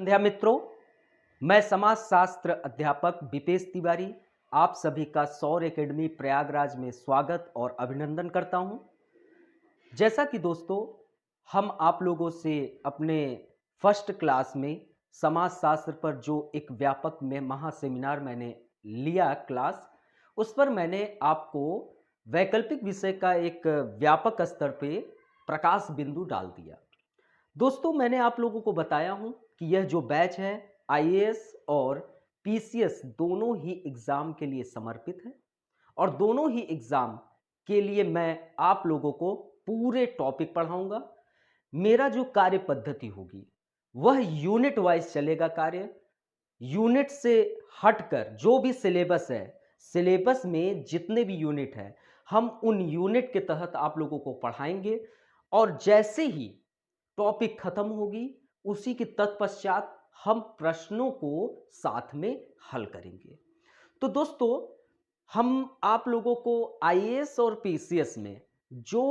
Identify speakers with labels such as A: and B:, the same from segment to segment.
A: संध्या मित्रों, मैं समाज शास्त्र अध्यापक विपेश तिवारी आप सभी का सौर एकेडमी प्रयागराज में स्वागत और अभिनंदन करता हूं। जैसा कि दोस्तों हम आप लोगों से अपने फर्स्ट क्लास में समाज शास्त्र पर जो एक व्यापक में महा सेमिनार मैंने लिया क्लास, उस पर मैंने आपको वैकल्पिक विषय का एक व्यापक स्तर पे प्रकाश बिंदु डाल दिया। दोस्तों मैंने आप लोगों को बताया हूं कि यह जो बैच है आईएएस और पीसीएस दोनों ही एग्जाम के लिए समर्पित है और दोनों ही एग्जाम के लिए मैं आप लोगों को पूरे टॉपिक पढ़ाऊंगा। मेरा जो कार्य पद्धति होगी वह यूनिट वाइज चलेगा। कार्य यूनिट से हटकर जो भी सिलेबस है, सिलेबस में जितने भी यूनिट है हम उन यूनिट के तहत आप लोगों को पढ़ाएंगे और जैसे ही टॉपिक खत्म होगी उसी के तत्पश्चात हम प्रश्नों को साथ में हल करेंगे। तो दोस्तों हम आप लोगों को आईएएस और पीसीएस में जो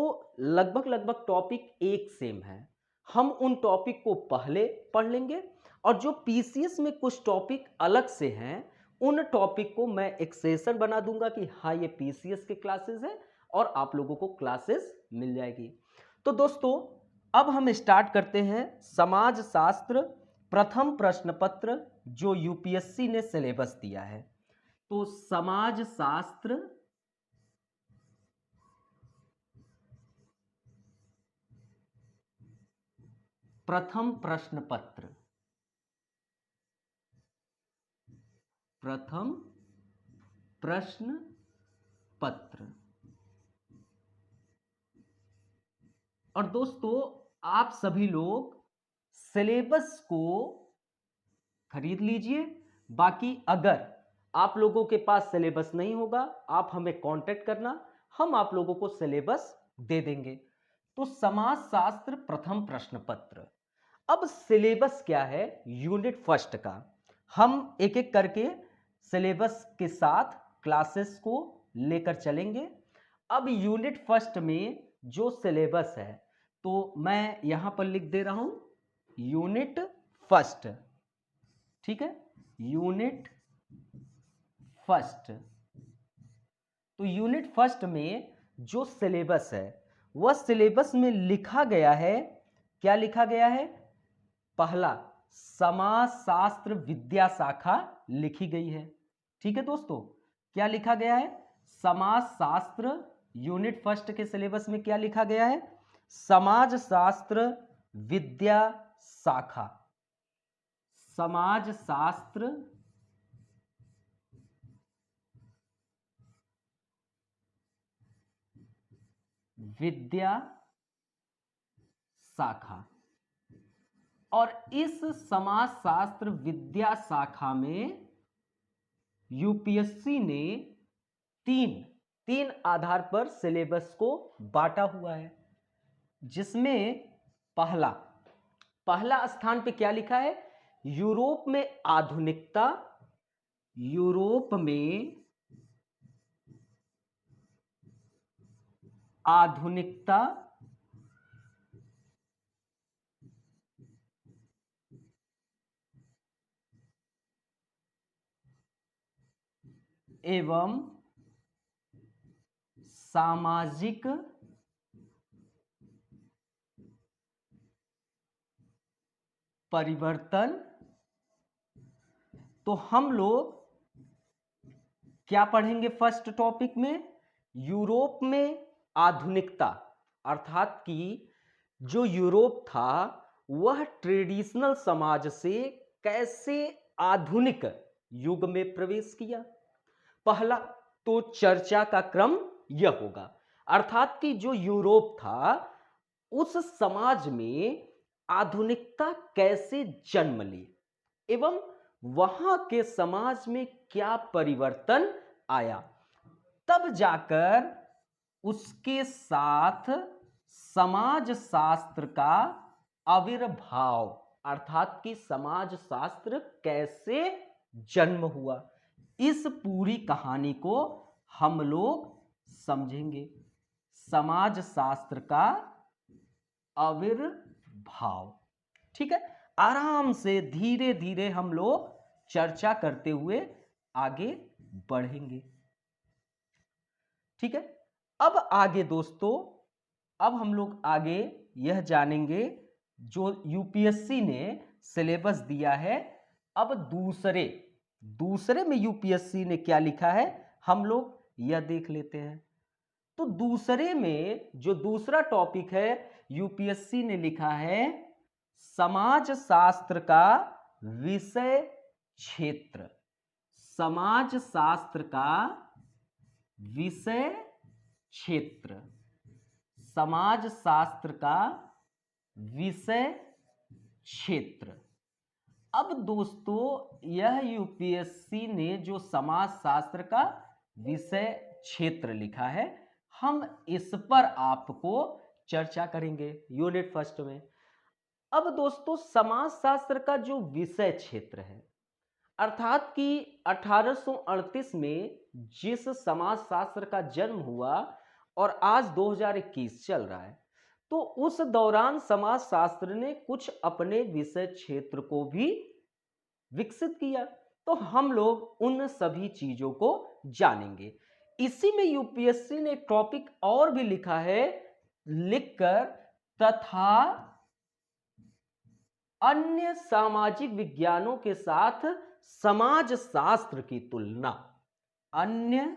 A: लगभग टॉपिक एक सेम है, हम उन टॉपिक को पहले पढ़ लेंगे और जो पीसीएस में कुछ टॉपिक अलग से हैं उन टॉपिक को मैं एक सेशन बना दूंगा कि हाँ ये पीसीएस के क्लासेस है और आप लोगों को क्लासेस मिल जाएगी। तो दोस्तों अब हम स्टार्ट करते हैं समाज शास्त्र प्रथम प्रश्न पत्र जो यूपीएससी ने सिलेबस दिया है। तो समाज शास्त्र प्रथम प्रश्न पत्र, प्रथम प्रश्न पत्र। और दोस्तों आप सभी लोग सिलेबस को खरीद लीजिए। बाकी अगर आप लोगों के पास सिलेबस नहीं होगा आप हमें कांटेक्ट करना, हम आप लोगों को सिलेबस दे देंगे। तो समाज शास्त्र प्रथम प्रश्न पत्र। अब सिलेबस क्या है यूनिट फर्स्ट का, हम एक एक करके सिलेबस के साथ क्लासेस को लेकर चलेंगे। अब यूनिट फर्स्ट में जो सिलेबस है तो मैं यहां पर लिख दे रहा हूं यूनिट फर्स्ट, ठीक है, यूनिट फर्स्ट। तो यूनिट फर्स्ट में जो सिलेबस है वह सिलेबस में लिखा गया है, क्या लिखा गया है? पहला समाज शास्त्र विद्या शाखा लिखी गई है। ठीक है दोस्तों, क्या लिखा गया है? समाज शास्त्र यूनिट फर्स्ट के सिलेबस में क्या लिखा गया है? समाज शास्त्र विद्या शाखा, समाज शास्त्र विद्या शाखा। और इस समाज शास्त्र विद्या शाखा में यूपीएससी ने तीन आधार पर सिलेबस को बांटा हुआ है, जिसमें पहला स्थान पे क्या लिखा है? यूरोप में आधुनिकता, यूरोप में आधुनिकता एवं सामाजिक परिवर्तन। तो हम लोग क्या पढ़ेंगे फर्स्ट टॉपिक में? यूरोप में आधुनिकता, अर्थात कि जो यूरोप था वह ट्रेडिशनल समाज से कैसे आधुनिक युग में प्रवेश किया। पहला तो चर्चा का क्रम यह होगा, अर्थात कि जो यूरोप था उस समाज में आधुनिकता कैसे जन्म ली एवं वहां के समाज में क्या परिवर्तन आया, तब जाकर उसके साथ समाज शास्त्र का आविर्भाव, अर्थात कि समाज शास्त्र कैसे जन्म हुआ, इस पूरी कहानी को हम लोग समझेंगे। समाज शास्त्र का आविर्भाव, ठीक है। आराम से धीरे धीरे हम लोग चर्चा करते हुए आगे बढ़ेंगे। ठीक है, अब आगे दोस्तों, अब हम लोग आगे यह जानेंगे जो यूपीएससी ने सिलेबस दिया है। अब दूसरे में यूपीएससी ने क्या लिखा है हम लोग यह देख लेते हैं। तो दूसरे में जो दूसरा टॉपिक है यूपीएससी ने लिखा है समाज शास्त्र का विषय क्षेत्र। समाज शास्त्र का विषय क्षेत्र, समाज शास्त्र का विषय क्षेत्र। अब दोस्तों यह यूपीएससी ने जो समाज शास्त्र का विषय क्षेत्र लिखा है, हम इस पर आपको चर्चा करेंगे यूनिट फर्स्ट में। अब दोस्तों समाज शास्त्र का जो विषय क्षेत्र है, अर्थात कि 1838 में जिस समाज शास्त्र का जन्म हुआ और आज 2021 चल रहा है, तो उस दौरान समाज शास्त्र ने कुछ अपने विषय क्षेत्र को भी विकसित किया। तो हम लोग उन सभी चीजों को जानेंगे। इसी में यूपीएससी ने टॉपिक और भी लिखा है लिखकर, तथा अन्य सामाजिक विज्ञानों के साथ समाज शास्त्र की तुलना। अन्य,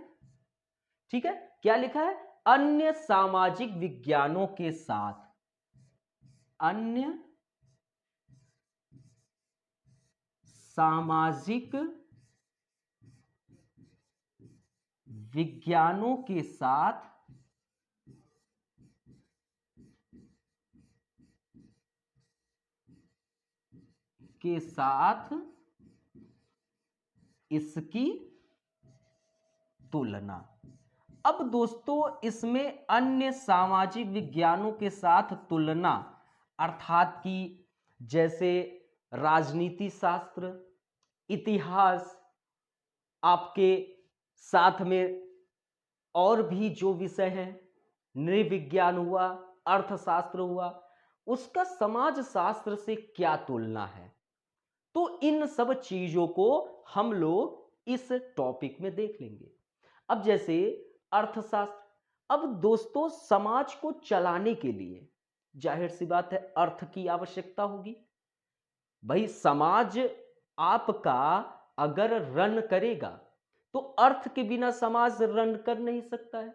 A: ठीक है, क्या लिखा है, अन्य सामाजिक विज्ञानों के साथ, अन्य सामाजिक विज्ञानों के साथ इसकी तुलना। अब दोस्तों इसमें अन्य सामाजिक विज्ञानों के साथ तुलना, अर्थात कि जैसे राजनीति शास्त्र, इतिहास, आपके साथ में और भी जो विषय हैं, नृविज्ञान हुआ, अर्थशास्त्र हुआ, उसका समाज शास्त्र से क्या तुलना है। तो इन सब चीजों को हम लोग इस टॉपिक में देख लेंगे। अब जैसे अर्थशास्त्र, अब दोस्तों समाज को चलाने के लिए जाहिर सी बात है अर्थ की आवश्यकता होगी। भाई समाज आपका अगर रन करेगा तो अर्थ के बिना समाज रन कर नहीं सकता है।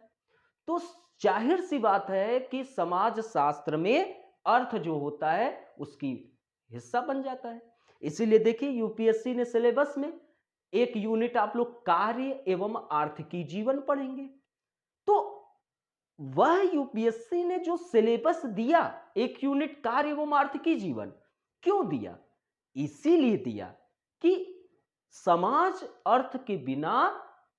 A: तो जाहिर सी बात है कि समाज शास्त्र में अर्थ जो होता है उसकी हिस्सा बन जाता है। इसीलिए देखिए यूपीएससी ने सिलेबस में एक यूनिट आप लोग कार्य एवं आर्थिकी जीवन पढ़ेंगे। तो वह यूपीएससी ने जो सिलेबस दिया एक यूनिट कार्य एवं आर्थिकी जीवन, क्यों दिया? इसीलिए दिया कि समाज अर्थ के बिना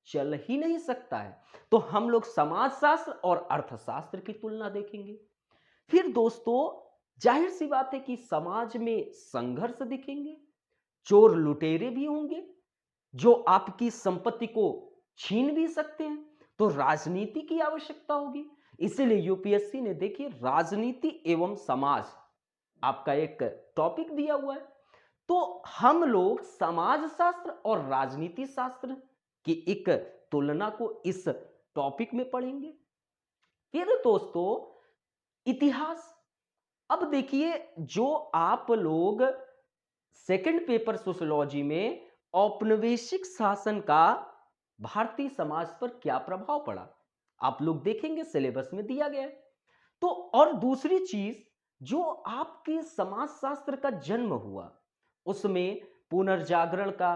A: चल ही नहीं सकता है। तो हम लोग समाजशास्त्र और अर्थशास्त्र की तुलना देखेंगे। फिर दोस्तों जाहिर सी बात है कि समाज में संघर्ष दिखेंगे, चोर लुटेरे भी होंगे जो आपकी संपत्ति को छीन भी सकते हैं। तो राजनीति की आवश्यकता होगी। इसीलिए यूपीएससी ने देखिए राजनीति एवं समाज आपका एक टॉपिक दिया हुआ है। तो हम लोग समाज शास्त्र और राजनीति शास्त्र की एक तुलना को इस टॉपिक में पढ़ेंगे। फिर दोस्तों इतिहास। अब देखिए जो आप लोग सेकंड पेपर सोशियोलॉजी में औपनिवेशिक शासन का भारतीय समाज पर क्या प्रभाव पड़ा, आप लोग देखेंगे सिलेबस में दिया गया है। तो और दूसरी चीज जो आपके समाजशास्त्र का जन्म हुआ उसमें पुनर्जागरण का,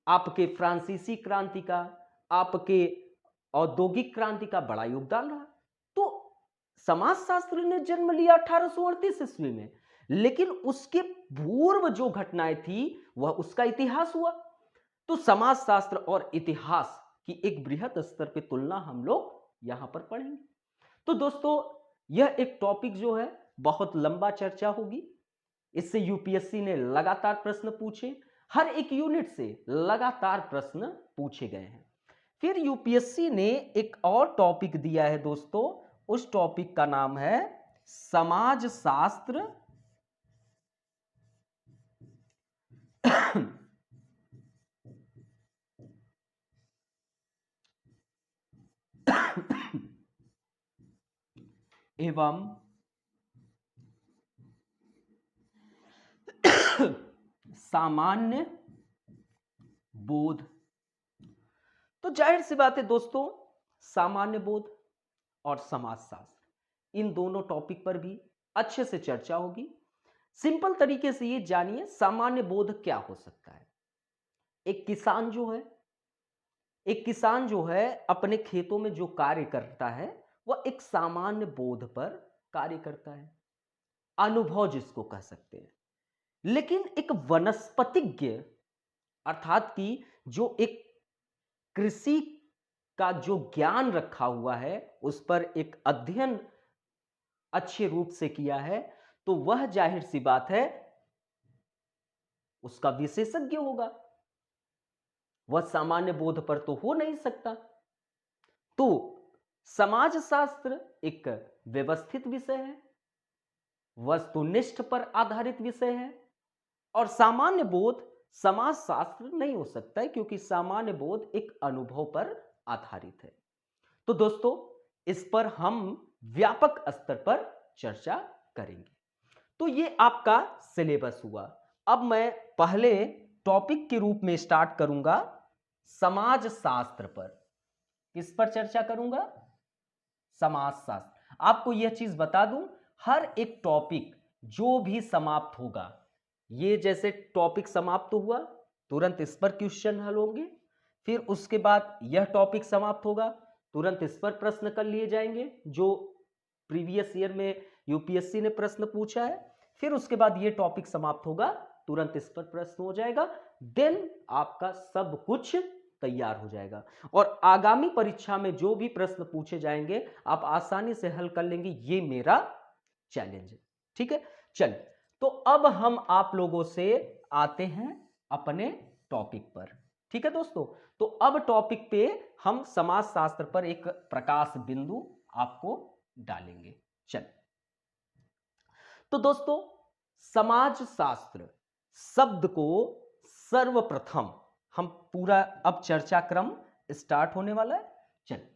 A: आपके फ्रांसीसी क्रांति का, आपके औद्योगिक क्रांति का बड़ा योगदान रहा। तो समाजशास्त्र ने जन्म लिया 1838 ईस्वी में, लेकिन उसके पूर्व जो घटनाएं थी वह उसका इतिहास हुआ। तो समाजशास्त्र और इतिहास की एक बृहद स्तर पे तुलना हम लोग यहां पर पढ़ेंगे। तो दोस्तों यह एक टॉपिक जो है बहुत लंबा चर्चा होगी। इससे यूपीएससी ने लगातार प्रश्न पूछे, हर एक यूनिट से लगातार प्रश्न पूछे गए हैं। फिर यूपीएससी ने एक और टॉपिक दिया है दोस्तों, उस टॉपिक का नाम है समाजशास्त्र एवं सामान्य बोध। तो जाहिर सी बात है दोस्तों, सामान्य बोध और समाजशास्त्र, इन दोनों टॉपिक पर भी अच्छे से चर्चा होगी। सिंपल तरीके से ये जानिए सामान्य बोध क्या हो सकता है। एक किसान जो है, अपने खेतों में जो कार्य करता है वह एक सामान्य बोध पर कार्य करता है, अनुभव जिसको कह सकते हैं। लेकिन एक वनस्पतिज्ञ, अर्थात कि जो एक कृषि का जो ज्ञान रखा हुआ है, उस पर एक अध्ययन अच्छे रूप से किया है, तो वह जाहिर सी बात है उसका विशेषज्ञ होगा। वह सामान्य बोध पर तो हो नहीं सकता। तो समाजशास्त्र एक व्यवस्थित विषय है, वस्तुनिष्ठ पर आधारित विषय है, और सामान्य बोध समाजशास्त्र नहीं हो सकता है, क्योंकि सामान्य बोध एक अनुभव पर आधारित है। तो दोस्तों, इस पर हम व्यापक स्तर पर चर्चा करेंगे। तो ये आपका सिलेबस हुआ। अब मैं पहले टॉपिक के रूप में स्टार्ट करूंगा समाजशास्त्र पर। किस पर चर्चा करूंगा? समाजशास्त्र। आपको यह चीज बता दूं, हर एक टॉपिक जो भी समाप्त होगा, ये जैसे टॉपिक समाप्त हुआ तुरंत इस पर क्वेश्चन हल होंगे, फिर उसके बाद यह टॉपिक समाप्त होगा, तुरंत इस पर प्रश्न कर लिए जाएंगे जो प्रीवियस ईयर में यूपीएससी ने प्रश्न पूछा है, फिर उसके बाद ये टॉपिक समाप्त होगा, तुरंत इस पर प्रश्न हो जाएगा, देन आपका सब कुछ तैयार हो जाएगा और आगामी परीक्षा में जो भी प्रश्न पूछे जाएंगे आप आसानी से हल कर लेंगे। ये मेरा चैलेंज है। ठीक है, चलिए, तो अब हम आप लोगों से आते हैं अपने टॉपिक पर। ठीक है दोस्तों, तो अब टॉपिक पे हम समाजशास्त्र पर एक प्रकाश बिंदु आपको डालेंगे। चलिए, तो दोस्तों, समाजशास्त्र शब्द को सर्वप्रथम हम पूरा अब चर्चा क्रम स्टार्ट होने वाला है। चलिए,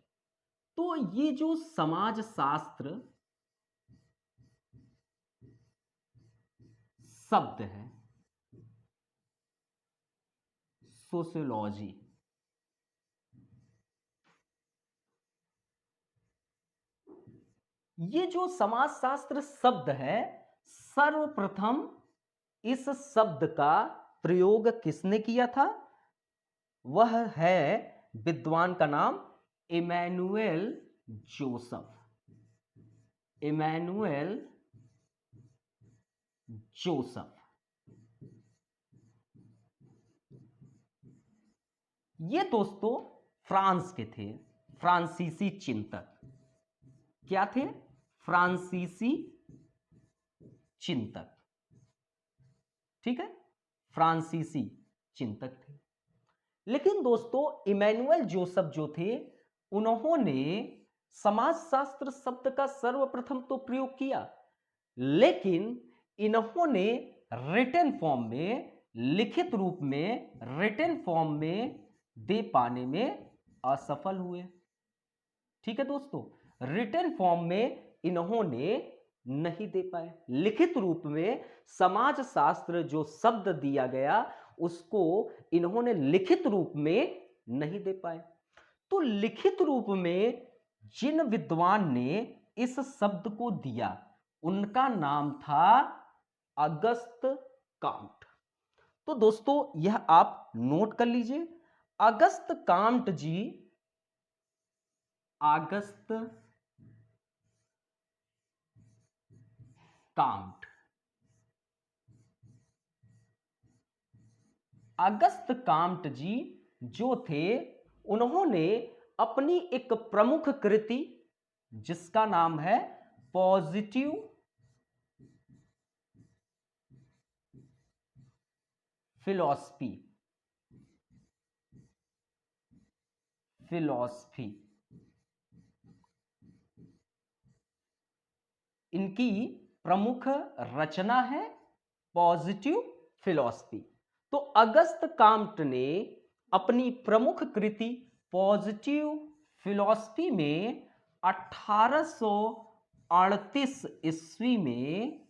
A: तो ये जो समाजशास्त्र शब्द है, सोशियोलॉजी, ये जो समाजशास्त्र शब्द है, सर्वप्रथम इस शब्द का प्रयोग किसने किया था? वह है विद्वान का नाम इमैनुएल जोसेफ। इमैनुएल जोसेफ, ये दोस्तों फ्रांस के थे, फ्रांसीसी चिंतक। क्या थे? फ्रांसीसी चिंतक। ठीक है, फ्रांसीसी चिंतक थे। लेकिन दोस्तों, इमैनुएल जोसेफ जो थे, उन्होंने समाजशास्त्र शब्द का सर्वप्रथम तो प्रयोग किया, लेकिन इन्होंने रिटन फॉर्म में, लिखित रूप में रिटन फॉर्म में दे पाने में असफल हुए। ठीक है दोस्तों, रिटन फॉर्म में इन्होंने नहीं दे पाए। लिखित रूप में समाजशास्त्र जो शब्द दिया गया उसको इन्होंने लिखित रूप में नहीं दे पाए। तो लिखित रूप में जिन विद्वान ने इस शब्द को दिया उनका नाम था अगस्त काम्ट। तो दोस्तों, यह आप नोट कर लीजिए, अगस्त काम्ट जी, अगस्त काम्ट, अगस्त काम्ट जी जो थे, उन्होंने अपनी एक प्रमुख कृति जिसका नाम है पॉजिटिव फिलॉसफी, इनकी प्रमुख रचना है पॉजिटिव फिलॉसफी। तो अगस्त काम्ट ने अपनी प्रमुख कृति पॉजिटिव फिलॉसफी में 1838 ईस्वी में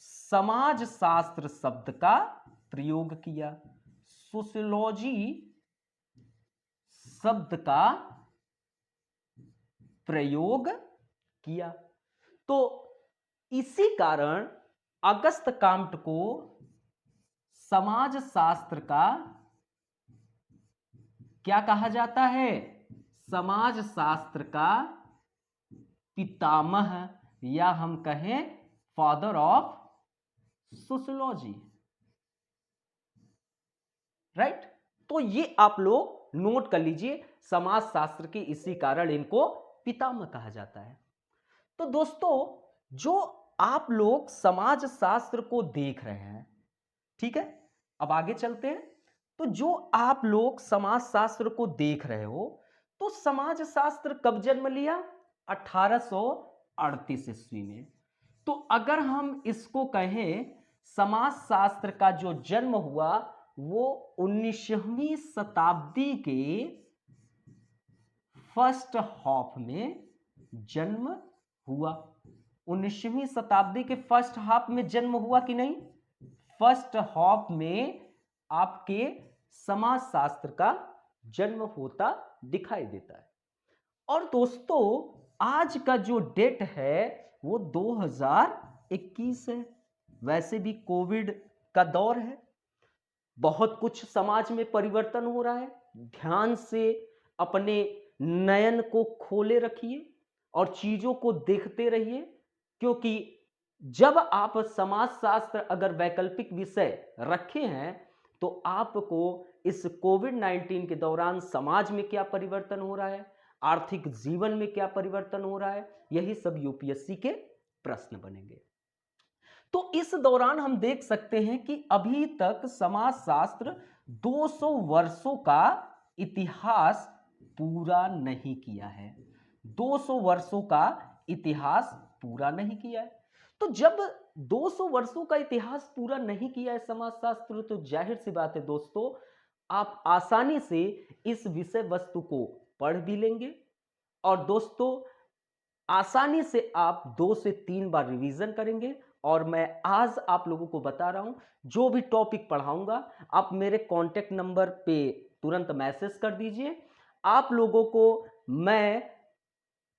A: समाज शास्त्र शब्द का प्रयोग किया। सोशियोलॉजी शब्द का प्रयोग किया। तो इसी कारण अगस्त काम्ट को समाज शास्त्र का क्या कहा जाता है? समाज शास्त्र का पितामह, या हम कहें फादर ऑफ सोशियोलॉजी, राइट। तो ये आप लोग नोट कर लीजिए, समाज शास्त्र के इसी कारण इनको पितामह कहा जाता है। तो दोस्तों, जो आप लोग समाज शास्त्र को देख रहे हैं, ठीक है, अब आगे चलते हैं। तो जो आप लोग समाज शास्त्र को देख रहे हो, तो समाज शास्त्र कब जन्म लिया? 1838 ईस्वी में। तो अगर हम इसको कहें, समाज शास्त्र का जो जन्म हुआ वो 19वीं शताब्दी के फर्स्ट हाफ में जन्म हुआ। 19वीं शताब्दी के फर्स्ट हाफ में जन्म हुआ कि नहीं? फर्स्ट हाफ में आपके समाज शास्त्र का जन्म होता दिखाई देता है। और दोस्तों, आज का जो डेट है वो 2021 है। वैसे भी कोविड का दौर है, बहुत कुछ समाज में परिवर्तन हो रहा है। ध्यान से अपने नयन को खोले रखिए और चीजों को देखते रहिए, क्योंकि जब आप समाज शास्त्र अगर वैकल्पिक विषय रखे हैं तो आपको इस कोविड-19 के दौरान समाज में क्या परिवर्तन हो रहा है, आर्थिक जीवन में क्या परिवर्तन हो रहा है, यही सब यूपीएससी के प्रश्न बनेंगे। तो इस दौरान हम देख सकते हैं कि अभी तक समाजशास्त्र 200 वर्षों का इतिहास पूरा नहीं किया है। 200 वर्षों का इतिहास पूरा नहीं किया है। तो जब 200 वर्षों का इतिहास पूरा नहीं किया है समाजशास्त्र, तो जाहिर सी बात है दोस्तों, आप आसानी से इस विषय वस्तु को पढ़ भी लेंगे और दोस्तों आसानी से आप 2 से 3 बार रिवीजन करेंगे। और मैं आज आप लोगों को बता रहा हूं, जो भी टॉपिक पढ़ाऊंगा आप मेरे कांटेक्ट नंबर पे तुरंत मैसेज कर दीजिए। आप लोगों को मैं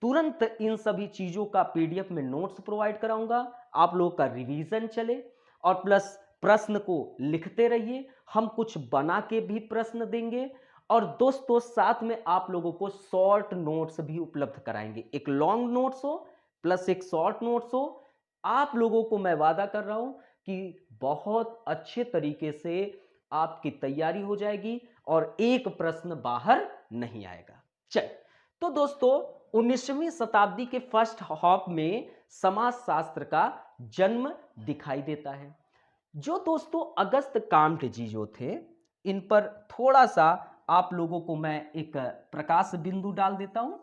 A: तुरंत इन सभी चीजों का पीडीएफ में नोट्स प्रोवाइड कराऊंगा। आप लोगों का रिवीजन चले और प्लस प्रश्न को लिखते रहिए। हम कुछ बना के भी प्रश्न देंगे और दोस्तों साथ में आप लोगों को शॉर्ट नोट्स भी उपलब्ध कराएंगे। एक लॉन्ग नोट्स हो प्लस एक शॉर्ट नोट्स हो। आप लोगों को मैं वादा कर रहा हूं कि बहुत अच्छे तरीके से आपकी तैयारी हो जाएगी और एक प्रश्न बाहर नहीं आएगा। चल, तो दोस्तों 19वीं शताब्दी के फर्स्ट हाफ में समाजशास्त्र का जन्म दिखाई देता है। जो दोस्तों अगस्त काम्ट जी जो थे, इन पर थोड़ा सा आप लोगों को मैं एक प्रकाश बिंदु डाल देता हूं।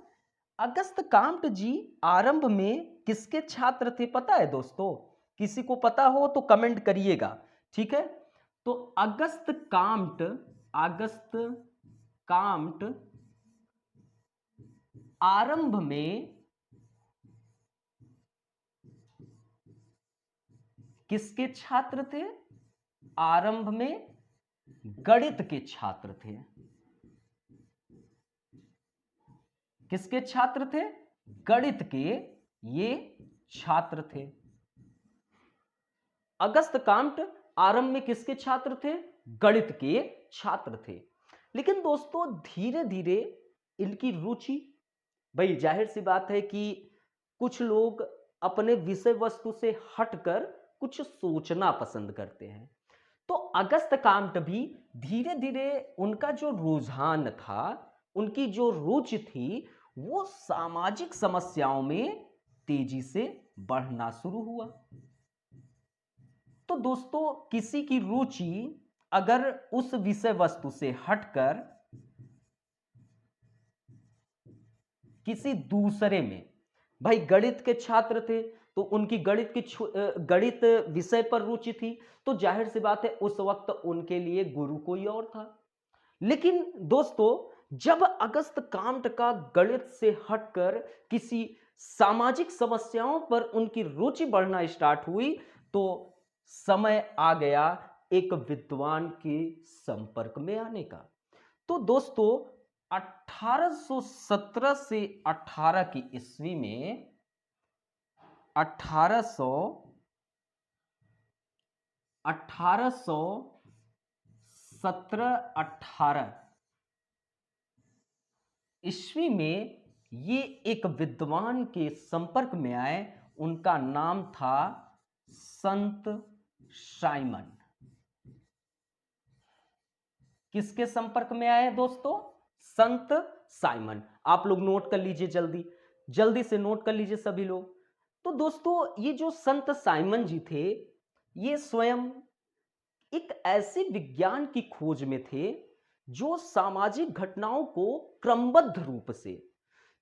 A: अगस्त काम्ट जी आरंभ में किसके छात्र थे पता है दोस्तों? किसी को पता हो तो कमेंट करिएगा, ठीक है। तो अगस्त काम्ट आरंभ में किसके छात्र थे? आरंभ में गणित के छात्र थे। किसके छात्र थे? गणित के ये छात्र थे। अगस्त काम्ट आरंभ में किसके छात्र थे? गणित के छात्र थे। लेकिन दोस्तों धीरे धीरे इनकी रुचि, भाई जाहिर सी बात है कि कुछ लोग अपने विषय वस्तु से हटकर कुछ सोचना पसंद करते हैं। तो अगस्त काम्ट भी धीरे धीरे उनका जो रुझान था, उनकी जो रुचि थी, वो सामाजिक समस्याओं में तेजी से बढ़ना शुरू हुआ। तो दोस्तों किसी की रुचि अगर उस विषय वस्तु से हटकर किसी दूसरे में, भाई गणित के छात्र थे तो उनकी गणित विषय पर रुचि थी, तो जाहिर सी बात है उस वक्त उनके लिए गुरु कोई और था। लेकिन दोस्तों, जब अगस्त काम्ट का गणित से हटकर किसी सामाजिक समस्याओं पर उनकी रुचि बढ़ना स्टार्ट हुई, तो समय आ गया एक विद्वान के संपर्क में आने का। तो दोस्तों, 1817 से 18 की ईस्वी में 1817-18 ईस्वी में ये एक विद्वान के संपर्क में आए। उनका नाम था संत साइमन। किसके संपर्क में आए दोस्तों? संत साइमन। आप लोग नोट कर लीजिए, जल्दी जल्दी से नोट कर लीजिए सभी लोग। तो दोस्तों, ये जो संत साइमन जी थे, ये स्वयं एक ऐसे विज्ञान की खोज में थे जो सामाजिक घटनाओं को क्रमबद्ध रूप से,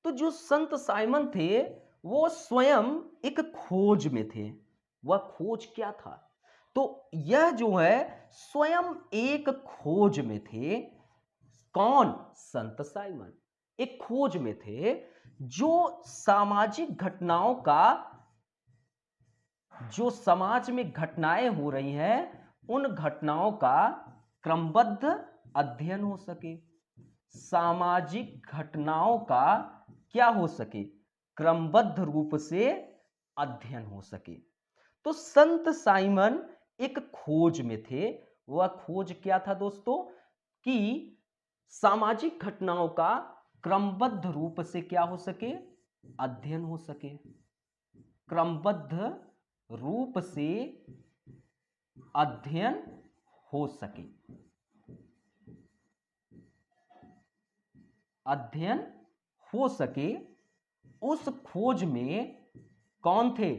A: तो जो संत साइमन थे वो स्वयं एक खोज में थे। वह खोज क्या था? तो यह जो है स्वयं एक खोज में थे। कौन? संत साइमन एक खोज में थे जो सामाजिक घटनाओं का, जो समाज में घटनाएं हो रही हैं, उन घटनाओं का क्रमबद्ध अध्ययन हो सके। सामाजिक घटनाओं का क्या हो सके? क्रमबद्ध रूप से अध्ययन हो सके। तो संत साइमन एक खोज में थे। वह खोज क्या था दोस्तों? कि सामाजिक घटनाओं का क्रमबद्ध रूप से क्या हो सके? अध्ययन हो सके। क्रमबद्ध रूप से अध्ययन हो सके। अध्ययन हो सके। उस खोज में कौन थे?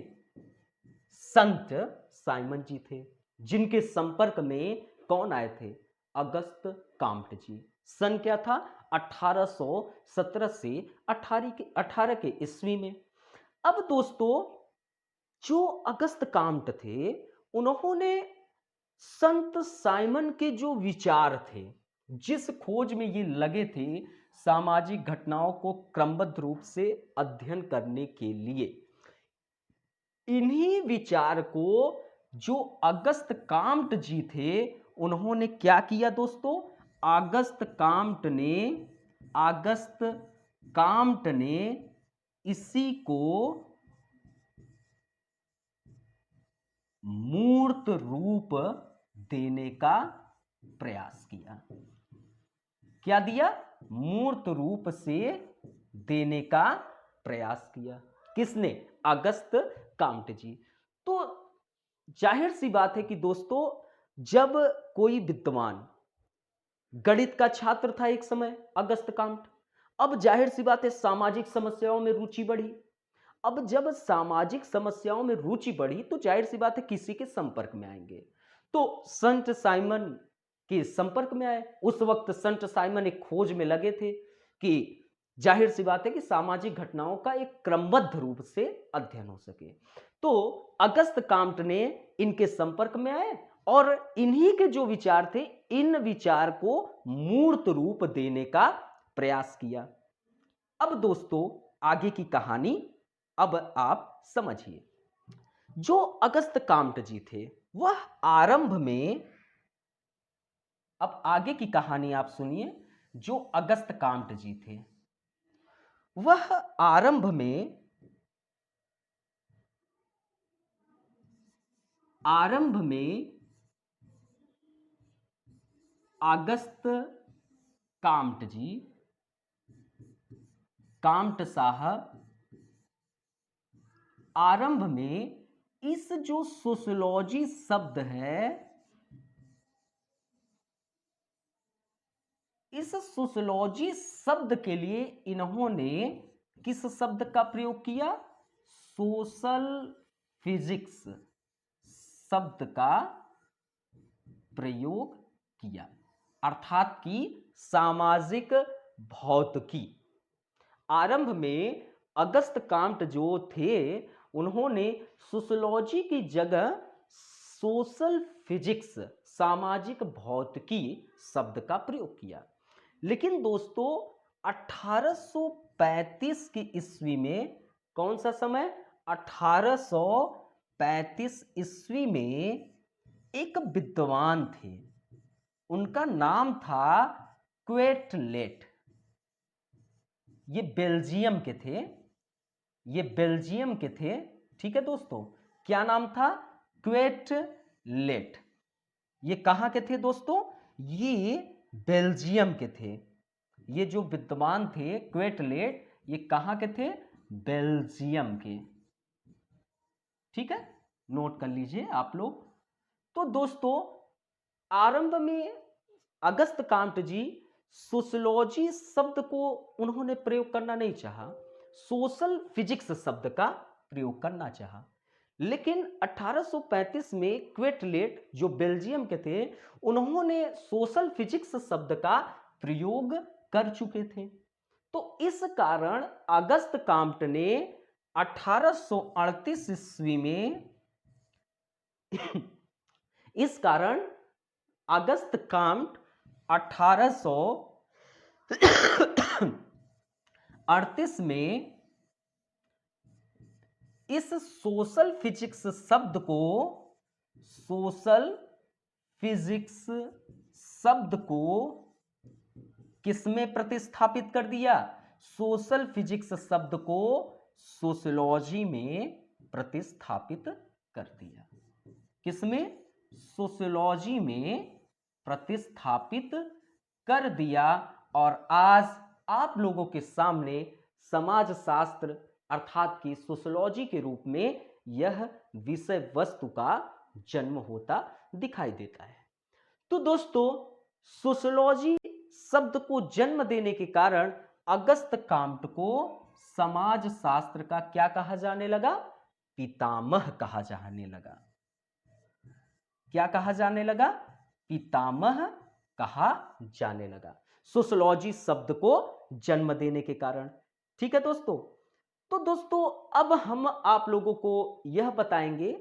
A: संत साइमन जी थे, जिनके संपर्क में कौन आए थे? अगस्त काम्ट जी। सन क्या था? 1817 से 18 के ईस्वी में। अब दोस्तों, जो अगस्त काम्ट थे, उन्होंने संत साइमन के जो विचार थे, जिस खोज में ये लगे थे सामाजिक घटनाओं को क्रमबद्ध रूप से अध्ययन करने के लिए, इन्हीं विचार को जो अगस्त काम्ट जी थे उन्होंने क्या किया दोस्तों? अगस्त काम्ट ने इसी को मूर्त रूप देने का प्रयास किया। क्या दिया? मूर्त रूप से देने का प्रयास किया। किसने? अगस्त काम्ट जी। तो जाहिर सी बात है कि दोस्तों, जब कोई विद्वान, गणित का छात्र था एक समय अगस्त काम्ट, अब जाहिर सी बात है सामाजिक समस्याओं में रुचि बढ़ी। अब जब सामाजिक समस्याओं में रुचि बढ़ी तो जाहिर सी बात है किसी के संपर्क में आएंगे। तो संत साइमन के संपर्क में आए। उस वक्त संत साइमन एक खोज में लगे थे कि जाहिर सी बात है कि सामाजिक घटनाओं का एक क्रमबद्ध रूप से अध्ययन हो सके। तो अगस्त काम्ट ने इनके संपर्क में आए और इन्हीं के जो विचार थे, इन विचार को मूर्त रूप देने का प्रयास किया। अब दोस्तों, आगे की कहानी अब आप समझिए। जो अगस्त काम्ट जी थे, वह आरंभ में, अब आगे की कहानी आप सुनिए। जो अगस्त काम्ट जी थे, वह आरंभ में अगस्त काम्ट जी, काम्ट साहब आरंभ में इस जो सोशियोलॉजी शब्द है, इस सोशियोलॉजी शब्द के लिए इन्होंने किस शब्द का प्रयोग किया? सोशल फिजिक्स शब्द का प्रयोग किया, अर्थात कि सामाजिक भौतिकी। आरंभ में अगस्त काम्ट जो थे उन्होंने सोशियोलॉजी की जगह सोशल फिजिक्स, सामाजिक भौतिकी शब्द का प्रयोग किया। लेकिन दोस्तों 1835 की ईस्वी में, कौन सा समय, 1835 ईस्वी में एक विद्वान थे, उनका नाम था क्वेटलेट। ये बेल्जियम के थे, ये बेल्जियम के थे। ठीक है दोस्तों, क्या नाम था, क्वेटलेट। ये कहां के थे दोस्तों, ये बेल्जियम के थे। ये जो विद्वान थे क्वेटलेट, ये कहां के थे, बेल्जियम के। ठीक है, नोट कर लीजिए आप लोग। तो दोस्तों आरंभ में अगस्त कांट जी सोशियोलॉजी शब्द को उन्होंने प्रयोग करना नहीं चाहा, सोशल फिजिक्स शब्द का प्रयोग करना चाहा। लेकिन 1835 में क्वेटलेट जो बेल्जियम के थे, उन्होंने सोशल फिजिक्स शब्द का प्रयोग कर चुके थे। तो इस कारण अगस्त काम्ट ने 1838 ईस्वी में इस कारण अगस्त काम्ट 1838 में इस सोशल फिजिक्स शब्द को, सोशल फिजिक्स शब्द को किसमें प्रतिस्थापित कर दिया, सोशल फिजिक्स शब्द को सोशियोलॉजी में प्रतिस्थापित कर दिया। किसमें, सोशियोलॉजी में प्रतिस्थापित कर दिया। और आज आप लोगों के सामने समाजशास्त्र अर्थात कि सोशियोलॉजी के रूप में यह विषय वस्तु का जन्म होता दिखाई देता है। तो दोस्तों सोशियोलॉजी शब्द को जन्म देने के कारण अगस्त काम्ट को समाजशास्त्र का क्या कहा जाने लगा, पितामह कहा जाने लगा। क्या कहा जाने लगा, पितामह कहा जाने लगा, सोशियोलॉजी शब्द को जन्म देने के कारण। ठीक है दोस्तों, तो दोस्तों अब हम आप लोगों को यह बताएंगे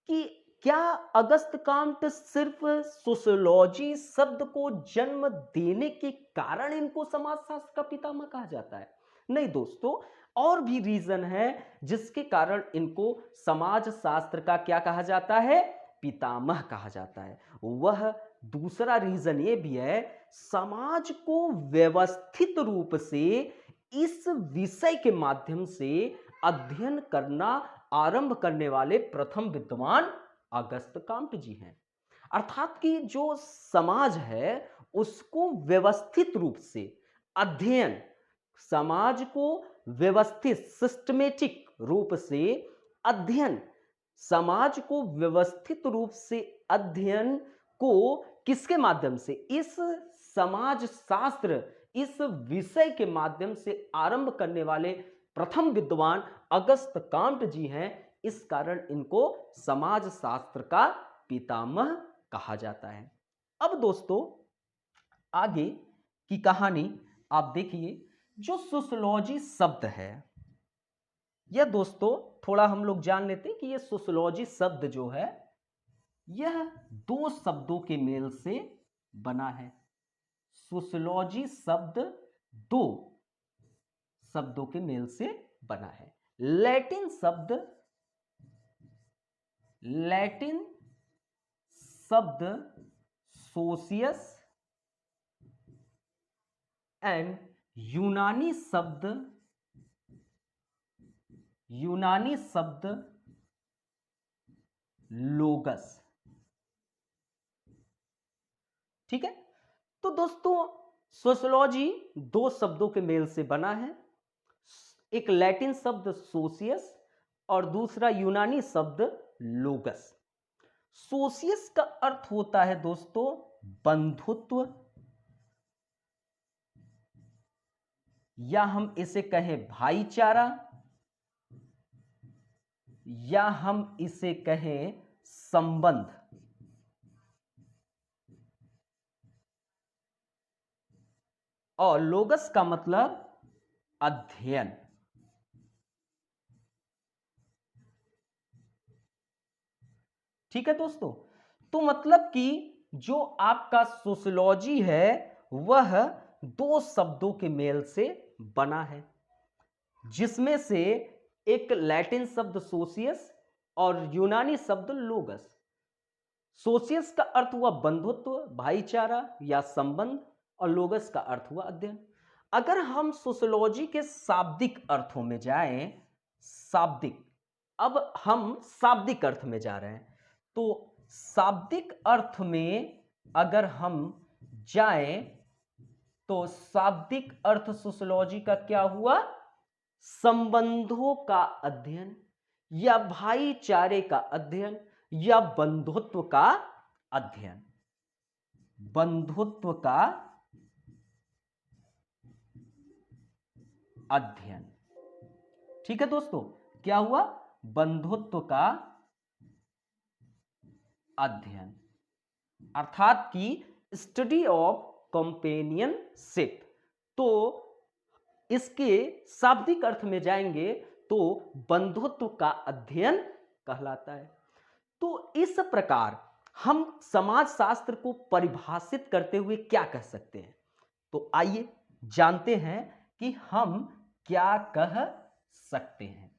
A: कि क्या अगस्त काम्ट सिर्फ सोशियोलॉजी शब्द को जन्म देने के कारण इनको समाजशास्त्र का पितामह कहा जाता है? नहीं दोस्तों, और भी रीजन है जिसके कारण इनको समाजशास्त्र का क्या कहा जाता है, पितामह कहा जाता है। वह दूसरा रीजन ये भी है, समाज को व्यवस्थित रूप से इस विषय के माध्यम से अध्ययन करना आरंभ करने वाले प्रथम विद्वान अगस्त काम्ट जी हैं। अर्थात कि जो समाज है उसको व्यवस्थित रूप से अध्ययन, समाज को व्यवस्थित सिस्टमेटिक रूप से अध्ययन, समाज को व्यवस्थित रूप से अध्ययन को किसके माध्यम से, इस समाज शास्त्र, इस विषय के माध्यम से आरंभ करने वाले प्रथम विद्वान अगस्त काम्ट जी हैं। इस कारण इनको समाज शास्त्र का पितामह कहा जाता है। अब दोस्तों आगे की कहानी आप देखिए। जो सोशियोलॉजी शब्द है, यह दोस्तों थोड़ा हम लोग जान लेते हैं कि यह सोशियोलॉजी शब्द जो है यह दो शब्दों के मेल से बना है। सोशियोलॉजी शब्द दो शब्दों के मेल से बना है। लैटिन शब्द सोशियस एंड यूनानी शब्द लोगस। ठीक है, तो दोस्तों सोशियोलॉजी दो शब्दों के मेल से बना है, एक लैटिन शब्द सोशियस और दूसरा यूनानी शब्द लोगस। सोशियस का अर्थ होता है दोस्तों बंधुत्व, या हम इसे कहें भाईचारा, या हम इसे कहें संबंध। और लोगस का मतलब अध्ययन। ठीक है दोस्तों। तो मतलब कि जो आपका सोशियोलॉजी है वह दो शब्दों के मेल से बना है, जिसमें से एक लैटिन शब्द सोशियस और यूनानी शब्द लोगस। सोशियस का अर्थ हुआ बंधुत्व, भाईचारा या संबंध, और लोगस का अर्थ हुआ अध्ययन। अगर हम सोशियोलॉजी के शाब्दिक अर्थों में जाएं, शाब्दिक, अब हम शाब्दिक अर्थ में जा रहे हैं, तो शाब्दिक अर्थ में अगर हम जाएं तो शाब्दिक अर्थ सोशियोलॉजी का क्या हुआ? संबंधों का अध्ययन या भाईचारे का अध्ययन या बंधुत्व का अध्ययन। बंधुत्व का अध्ययन। ठीक है दोस्तों, क्या हुआ? बंधुत्व का अध्ययन, अर्थात कि स्टडी ऑफ कंपेनियनशिप। तो इसके शाब्दिक अर्थ में जाएंगे तो बंधुत्व का अध्ययन कहलाता है। तो इस प्रकार हम समाजशास्त्र को परिभाषित करते हुए क्या कह सकते हैं? तो आइए जानते हैं कि हम क्या कह सकते हैं।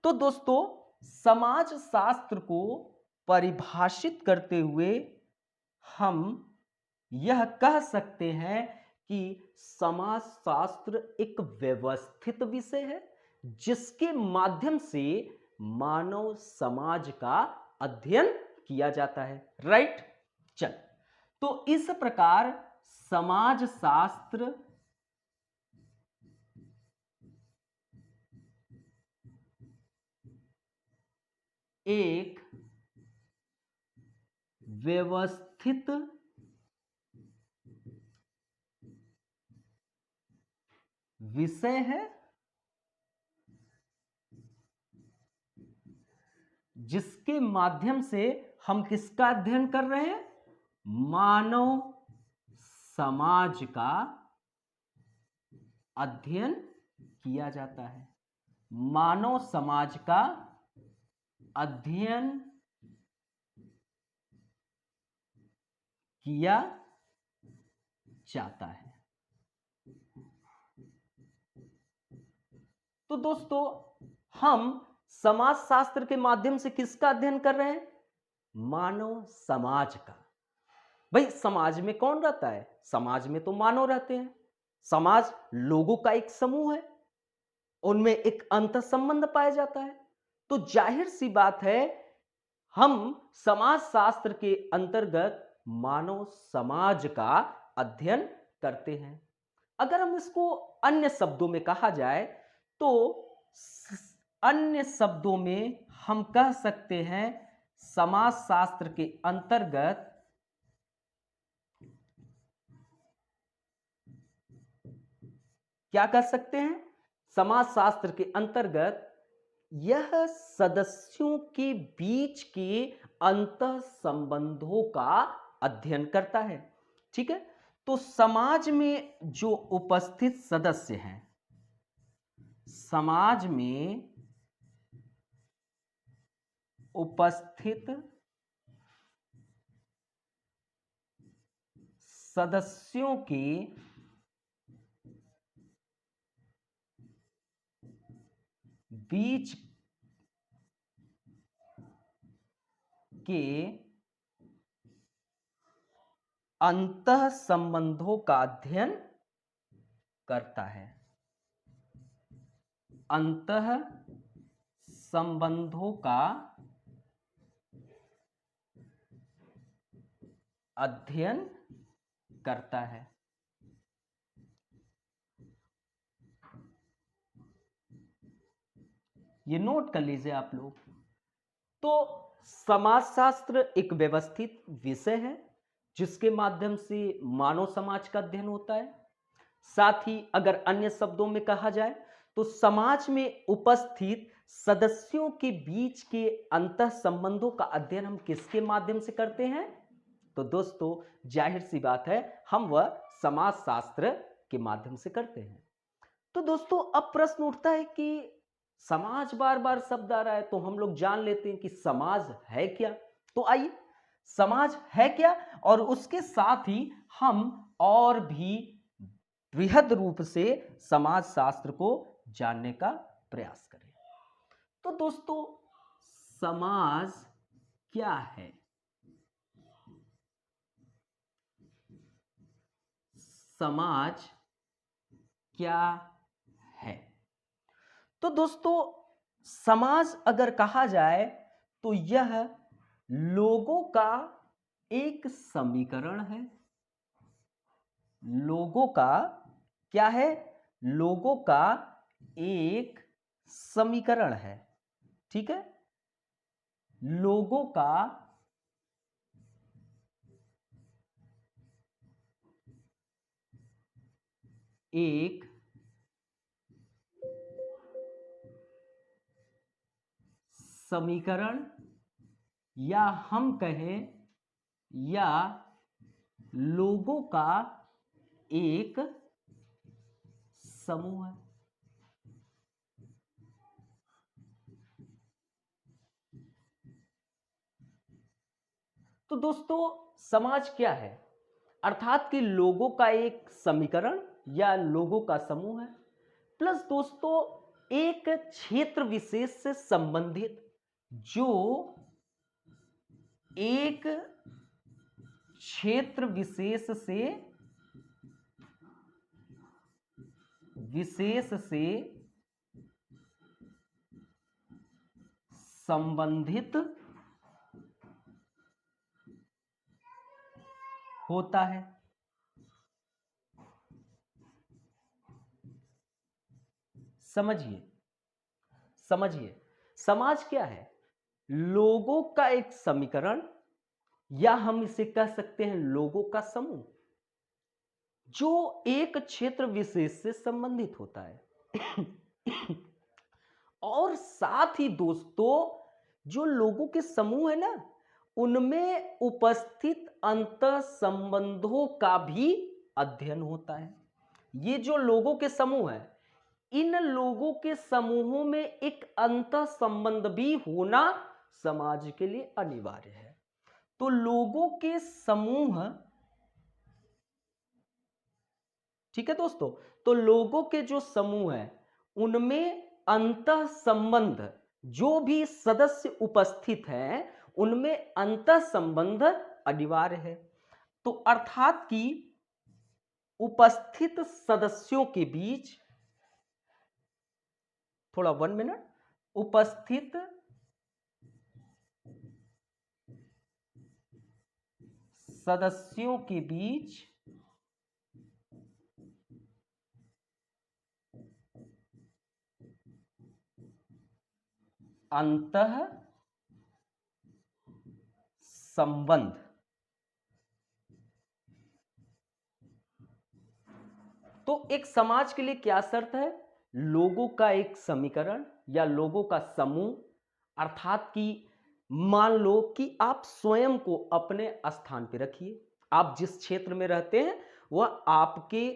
A: तो दोस्तों, समाजशास्त्र को परिभाषित करते हुए हम यह कह सकते हैं कि समाजशास्त्र एक व्यवस्थित विषय है जिसके माध्यम से मानव समाज का अध्ययन किया जाता है। राइट? चल, तो इस प्रकार समाजशास्त्र एक व्यवस्थित विषय है जिसके माध्यम से हम किसका अध्ययन कर रहे हैं? मानव समाज का अध्ययन किया जाता है। मानव समाज का अध्ययन किया जाता है। तो दोस्तों, हम समाजशास्त्र के माध्यम से किसका अध्ययन कर रहे हैं? मानव समाज का। भाई, समाज में कौन रहता है? समाज में तो मानव रहते हैं। समाज लोगों का एक समूह है, उनमें एक अंतः संबंध पाया जाता है। तो जाहिर सी बात है, हम समाजशास्त्र के अंतर्गत मानव समाज का अध्ययन करते हैं। अगर हम इसको अन्य शब्दों में कहा जाए तो अन्य शब्दों में हम कह सकते हैं समाजशास्त्र के अंतर्गत क्या कर सकते हैं? समाजशास्त्र के अंतर्गत यह सदस्यों के बीच के अंतः संबंधों का अध्ययन करता है। ठीक है? तो समाज में जो उपस्थित सदस्य हैं, समाज में उपस्थित सदस्यों के बीच के अंतः संबंधों का अध्ययन करता है। अंतः संबंधों का अध्ययन करता है। ये नोट कर लीजिए आप लोग। तो समाजशास्त्र एक व्यवस्थित विषय है जिसके माध्यम से मानव समाज का अध्ययन होता है। साथ ही अगर अन्य शब्दों में कहा जाए तो समाज में उपस्थित सदस्यों के बीच के अंतः संबंधों का अध्ययन हम किसके माध्यम से करते हैं? तो दोस्तों, जाहिर सी बात है, हम वह समाजशास्त्र के माध्यम से करते हैं। तो दोस्तों, अब प्रश्न उठता है कि समाज बार बार शब्द आ रहा है तो हम लोग जान लेते हैं कि समाज है क्या। तो आइए, समाज है क्या और उसके साथ ही हम और भी बृहद रूप से समाज शास्त्र को जानने का प्रयास करें। तो दोस्तों, समाज क्या है? समाज क्या है? तो दोस्तों, समाज अगर कहा जाए तो यह लोगों का एक समीकरण है। लोगों का क्या है? लोगों का एक समीकरण है। ठीक है, लोगों का एक समीकरण, या हम कहें या लोगों का एक समूह है। तो दोस्तों, समाज क्या है? अर्थात कि लोगों का एक समीकरण या लोगों का समूह है, प्लस दोस्तों एक क्षेत्र विशेष से संबंधित, जो एक क्षेत्र विशेष से संबंधित होता है। समझिए, समझिए, समाज क्या है? लोगों का एक समीकरण, या हम इसे कह सकते हैं लोगों का समूह, जो एक क्षेत्र विशेष से संबंधित होता है। और साथ ही दोस्तों, जो लोगों के समूह है ना, उनमें उपस्थित अंतः संबंधों का भी अध्ययन होता है। ये जो लोगों के समूह है, इन लोगों के समूहों में एक अंतः संबंध भी होना समाज के लिए अनिवार्य है। तो लोगों के समूह, ठीक है दोस्तों, तो लोगों के जो समूह है उनमें अंतः संबंध, जो भी सदस्य उपस्थित हैं उनमें अंतः संबंध अनिवार्य है। तो अर्थात कि उपस्थित सदस्यों के बीच, थोड़ा 1 मिनट, उपस्थित सदस्यों के बीच अंतः संबंध, तो एक समाज के लिए क्या शर्त है? लोगों का एक समीकरण या लोगों का समूह। अर्थात कि मान लो कि आप स्वयं को अपने स्थान पर रखिए। आप जिस क्षेत्र में रहते हैं वह आपके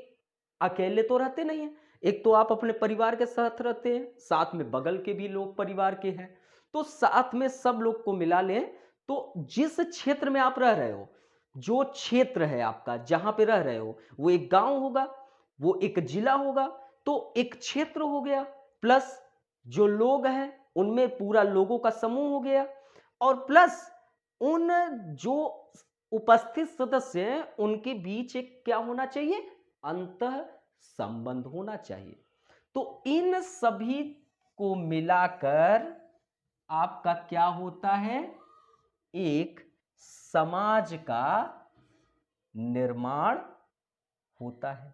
A: अकेले तो रहते नहीं हैं। एक तो आप अपने परिवार के साथ रहते हैं, साथ में बगल के भी लोग परिवार के हैं, तो साथ में सब लोग को मिला लें तो जिस क्षेत्र में आप रह रहे हो, जो क्षेत्र है आपका जहां पे रह रहे हो, वो एक गांव होगा, वो एक जिला होगा, तो एक क्षेत्र हो गया, प्लस जो लोग हैं उनमें पूरा लोगों का समूह हो गया, और प्लस उन जो उपस्थित सदस्य हैं उनके बीच एक क्या होना चाहिए? अंतः संबंध होना चाहिए। तो इन सभी को मिलाकर आपका क्या होता है? एक समाज का निर्माण होता है।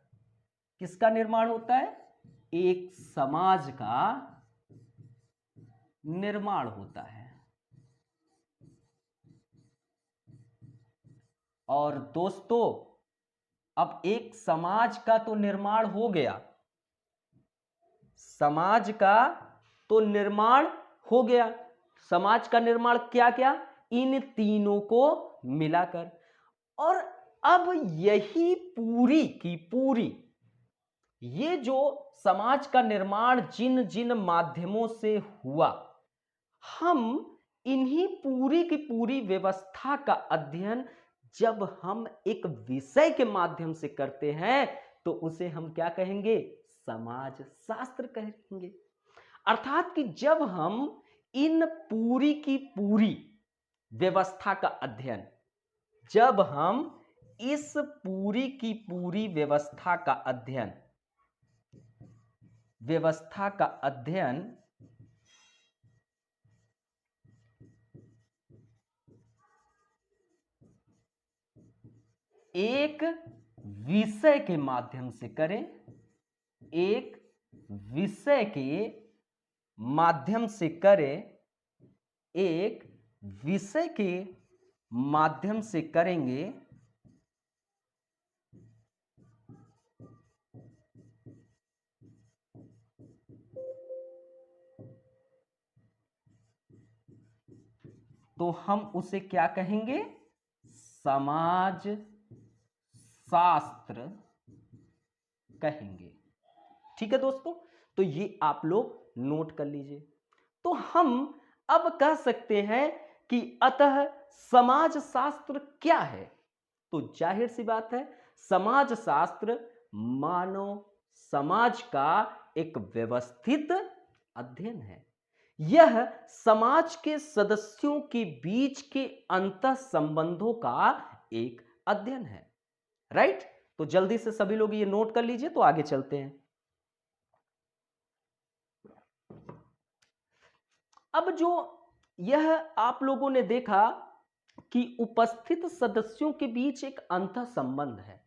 A: किसका निर्माण होता है? एक समाज का निर्माण होता है। और दोस्तों, अब एक समाज का तो निर्माण हो गया, समाज का तो निर्माण हो गया। समाज का निर्माण क्या क्या? इन तीनों को मिलाकर। और अब यही पूरी की पूरी ये जो समाज का निर्माण जिन जिन माध्यमों से हुआ, हम इन्हीं पूरी की पूरी व्यवस्था का अध्ययन जब हम एक विषय के माध्यम से करते हैं तो उसे हम क्या कहेंगे? समाज शास्त्र कहेंगे। अर्थात कि जब हम इन पूरी की पूरी व्यवस्था का अध्ययन, जब हम इस पूरी की पूरी व्यवस्था का अध्ययन एक विषय के माध्यम से करें, एक विषय के माध्यम से करें, एक विषय के माध्यम से करेंगे तो हम उसे क्या कहेंगे? समाज शास्त्र कहेंगे। ठीक है दोस्तों, तो ये आप लोग नोट कर लीजिए। तो हम अब कह सकते हैं कि अतः समाज शास्त्र क्या है? तो जाहिर सी बात है, समाज शास्त्र मानव समाज का एक व्यवस्थित अध्ययन है। यह समाज के सदस्यों के बीच के अंतः संबंधों का एक अध्ययन है। राइट? तो जल्दी से सभी लोग ये नोट कर लीजिए, तो आगे चलते हैं। अब जो यह आप लोगों ने देखा कि उपस्थित सदस्यों के बीच एक अंतः संबंध है,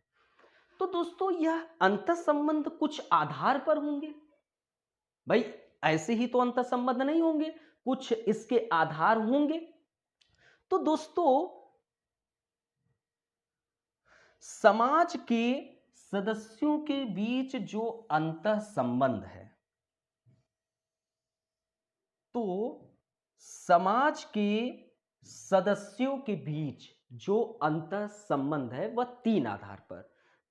A: तो दोस्तों यह अंतः संबंध कुछ आधार पर होंगे। भाई ऐसे ही तो अंतः संबंध नहीं होंगे, कुछ इसके आधार होंगे। तो दोस्तों समाज के सदस्यों के बीच जो अंतः संबंध है, तो समाज के सदस्यों के बीच जो अंतः संबंध है वह तीन आधार पर: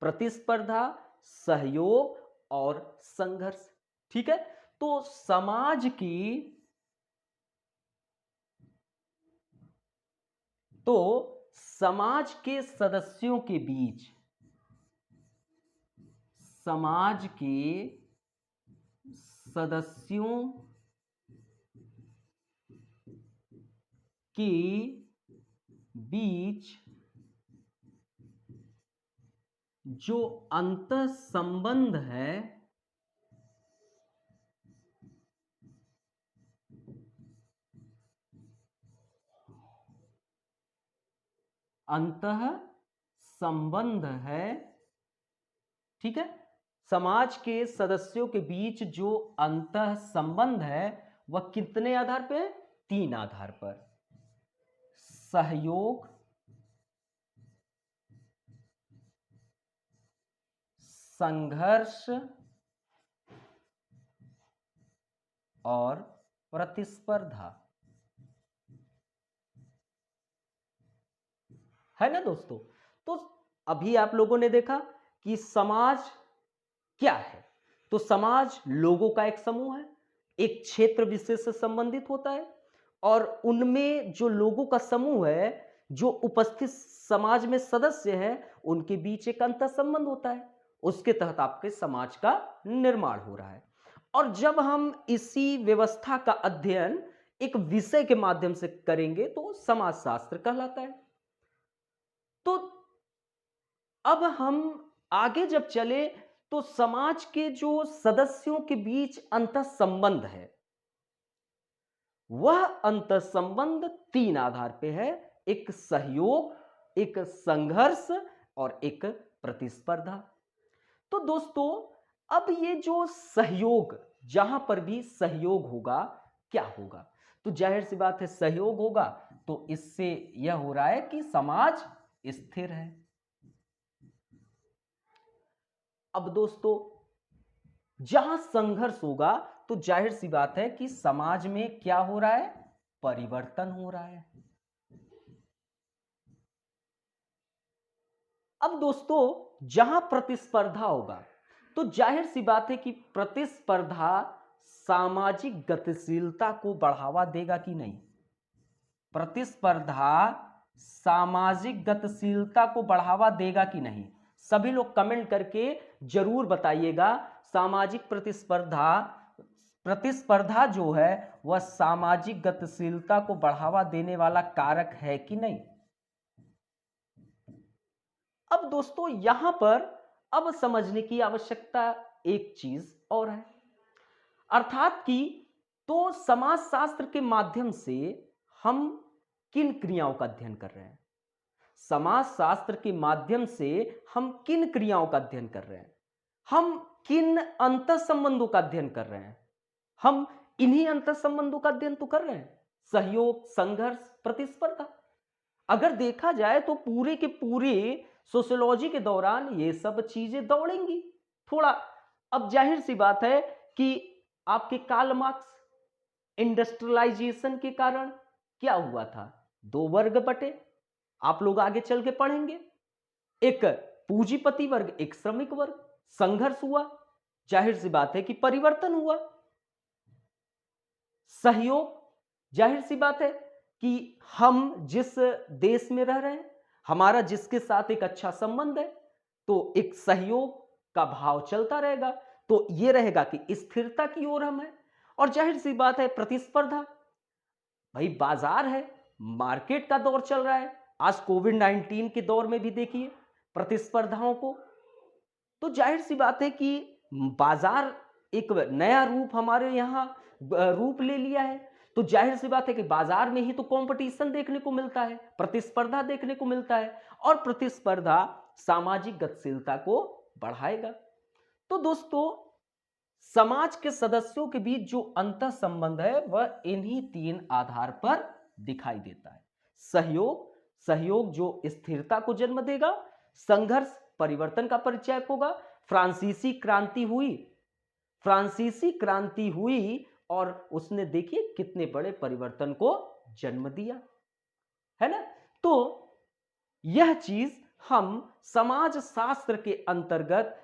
A: प्रतिस्पर्धा, सहयोग और संघर्ष। ठीक है, तो समाज के सदस्यों के बीच, समाज के सदस्यों के बीच जो अंतः संबंध है, अंतः संबंध है, ठीक है, समाज के सदस्यों के बीच जो अंतः संबंध है वह कितने आधार पे है? तीन आधार पर: सहयोग, संघर्ष और प्रतिस्पर्धा। है ना दोस्तों? तो अभी आप लोगों ने देखा कि समाज क्या है। तो समाज लोगों का एक समूह है, एक क्षेत्र विशेष से संबंधित होता है, और उनमें जो लोगों का समूह है, जो उपस्थित समाज में सदस्य हैं, उनके बीच एक अंतर संबंध होता है। उसके तहत आपके समाज का निर्माण हो रहा है। और जब हम इसी व्यवस्था का अध्ययन एक विषय के माध्यम से करेंगे तो समाजशास्त्र कहलाता है। तो अब हम आगे जब चले तो समाज के जो सदस्यों के बीच अंतः संबंध है, वह अंतः संबंध तीन आधार पे है: एक सहयोग, एक संघर्ष और एक प्रतिस्पर्धा। तो दोस्तों अब ये जो सहयोग, जहां पर भी सहयोग होगा क्या होगा? तो जाहिर सी बात है सहयोग होगा, तो इससे यह हो रहा है कि समाज स्थिर है। अब दोस्तों जहां संघर्ष होगा तो जाहिर सी बात है कि समाज में क्या हो रहा है? परिवर्तन हो रहा है। अब दोस्तों जहां प्रतिस्पर्धा होगा तो जाहिर सी बात है कि प्रतिस्पर्धा सामाजिक गतिशीलता को बढ़ावा देगा कि नहीं? प्रतिस्पर्धा सामाजिक गतिशीलता को बढ़ावा देगा कि नहीं? सभी लोग कमेंट करके जरूर बताइएगा। सामाजिक प्रतिस्पर्धा प्रतिस्पर्धा जो है वह सामाजिक गतिशीलता को बढ़ावा देने वाला कारक है कि नहीं? अब दोस्तों यहां पर अब समझने की आवश्यकता एक चीज और है, अर्थात कि तो समाजशास्त्र के माध्यम से हम किन क्रियाओं का अध्ययन कर रहे हैं? समाजशास्त्र के माध्यम से हम किन क्रियाओं का अध्ययन कर रहे हैं? हम किन अंतर संबंधों का अध्ययन कर रहे हैं? हम इन्हीं अंतर संबंधों का अध्ययन तो कर रहे हैं, सहयोग, संघर्ष, प्रतिस्पर्धा। अगर देखा जाए तो पूरे के पूरे सोशियोलॉजी के दौरान ये सब चीजें दौड़ेंगी थोड़ा। अब जाहिर सी बात है कि आपके कार्ल मार्क्स इंडस्ट्रियलाइजेशन के कारण क्या हुआ था? दो वर्ग बटे, आप लोग आगे चल के पढ़ेंगे। एक पूंजीपति वर्ग, एक श्रमिक वर्ग, संघर्ष हुआ, जाहिर सी बात है कि परिवर्तन हुआ। सहयोग, जाहिर सी बात है कि हम जिस देश में रह रहे हैं, हमारा जिसके साथ एक अच्छा संबंध है, तो एक सहयोग का भाव चलता रहेगा, तो यह रहेगा कि स्थिरता की ओर हम है। और जाहिर सी बात है प्रतिस्पर्धा, भाई बाजार है, मार्केट का दौर चल रहा है। आज कोविड-19 के दौर में भी देखिए प्रतिस्पर्धाओं को, तो जाहिर सी बात है कि बाजार एक नया रूप हमारे यहाँ रूप ले लिया है। तो जाहिर सी बात है कि बाजार में ही तो कंपटीशन देखने को मिलता है, प्रतिस्पर्धा देखने को मिलता है, और प्रतिस्पर्धा सामाजिक गतिशीलता को बढ़ाएगा। तो दोस्तों समाज के सदस्यों के बीच जो अंतर संबंध है वह इन्हीं तीन आधार पर दिखाई देता है। सहयोग, सहयोग जो स्थिरता को जन्म देगा, संघर्ष परिवर्तन का परिचय होगा। फ्रांसीसी क्रांति हुई, फ्रांसीसी क्रांति हुई और उसने देखिए कितने बड़े परिवर्तन को जन्म दिया, है ना? तो यह चीज हम समाज शास्त्र के अंतर्गत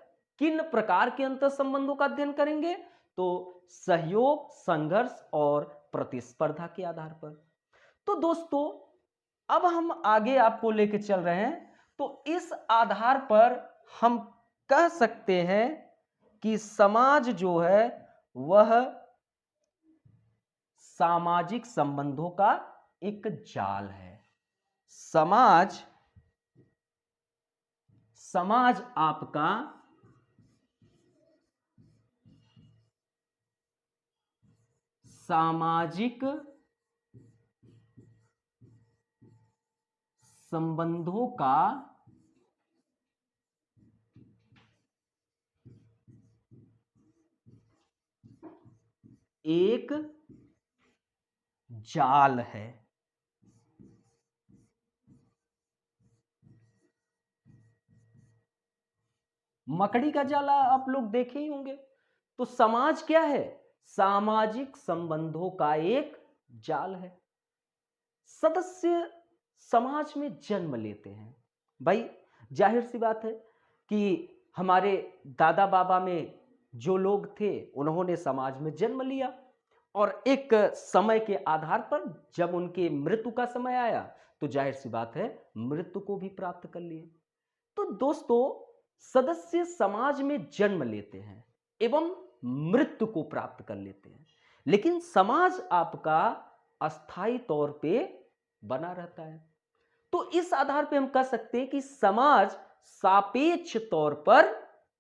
A: किन प्रकार के अंतर संबंधों का अध्ययन करेंगे? तो सहयोग, संघर्ष और प्रतिस्पर्धा के आधार पर। तो दोस्तों अब हम आगे आपको लेके चल रहे हैं, तो इस आधार पर हम कह सकते हैं कि समाज जो है वह सामाजिक संबंधों का एक जाल है। समाज आपका सामाजिक संबंधों का एक जाल है। मकड़ी का जाला आप लोग देखे ही होंगे। तो समाज क्या है? सामाजिक संबंधों का एक जाल है। सदस्य समाज में जन्म लेते हैं। भाई जाहिर सी बात है कि हमारे दादा बाबा में जो लोग थे उन्होंने समाज में जन्म लिया, और एक समय के आधार पर जब उनके मृत्यु का समय आया तो जाहिर सी बात है मृत्यु को भी प्राप्त कर लिए। तो दोस्तों सदस्य समाज में जन्म लेते हैं एवं मृत्यु को प्राप्त कर लेते हैं, लेकिन समाज आपका अस्थायी तौर पे बना रहता है। तो इस आधार पे हम कह सकते हैं कि समाज सापेक्ष तौर पर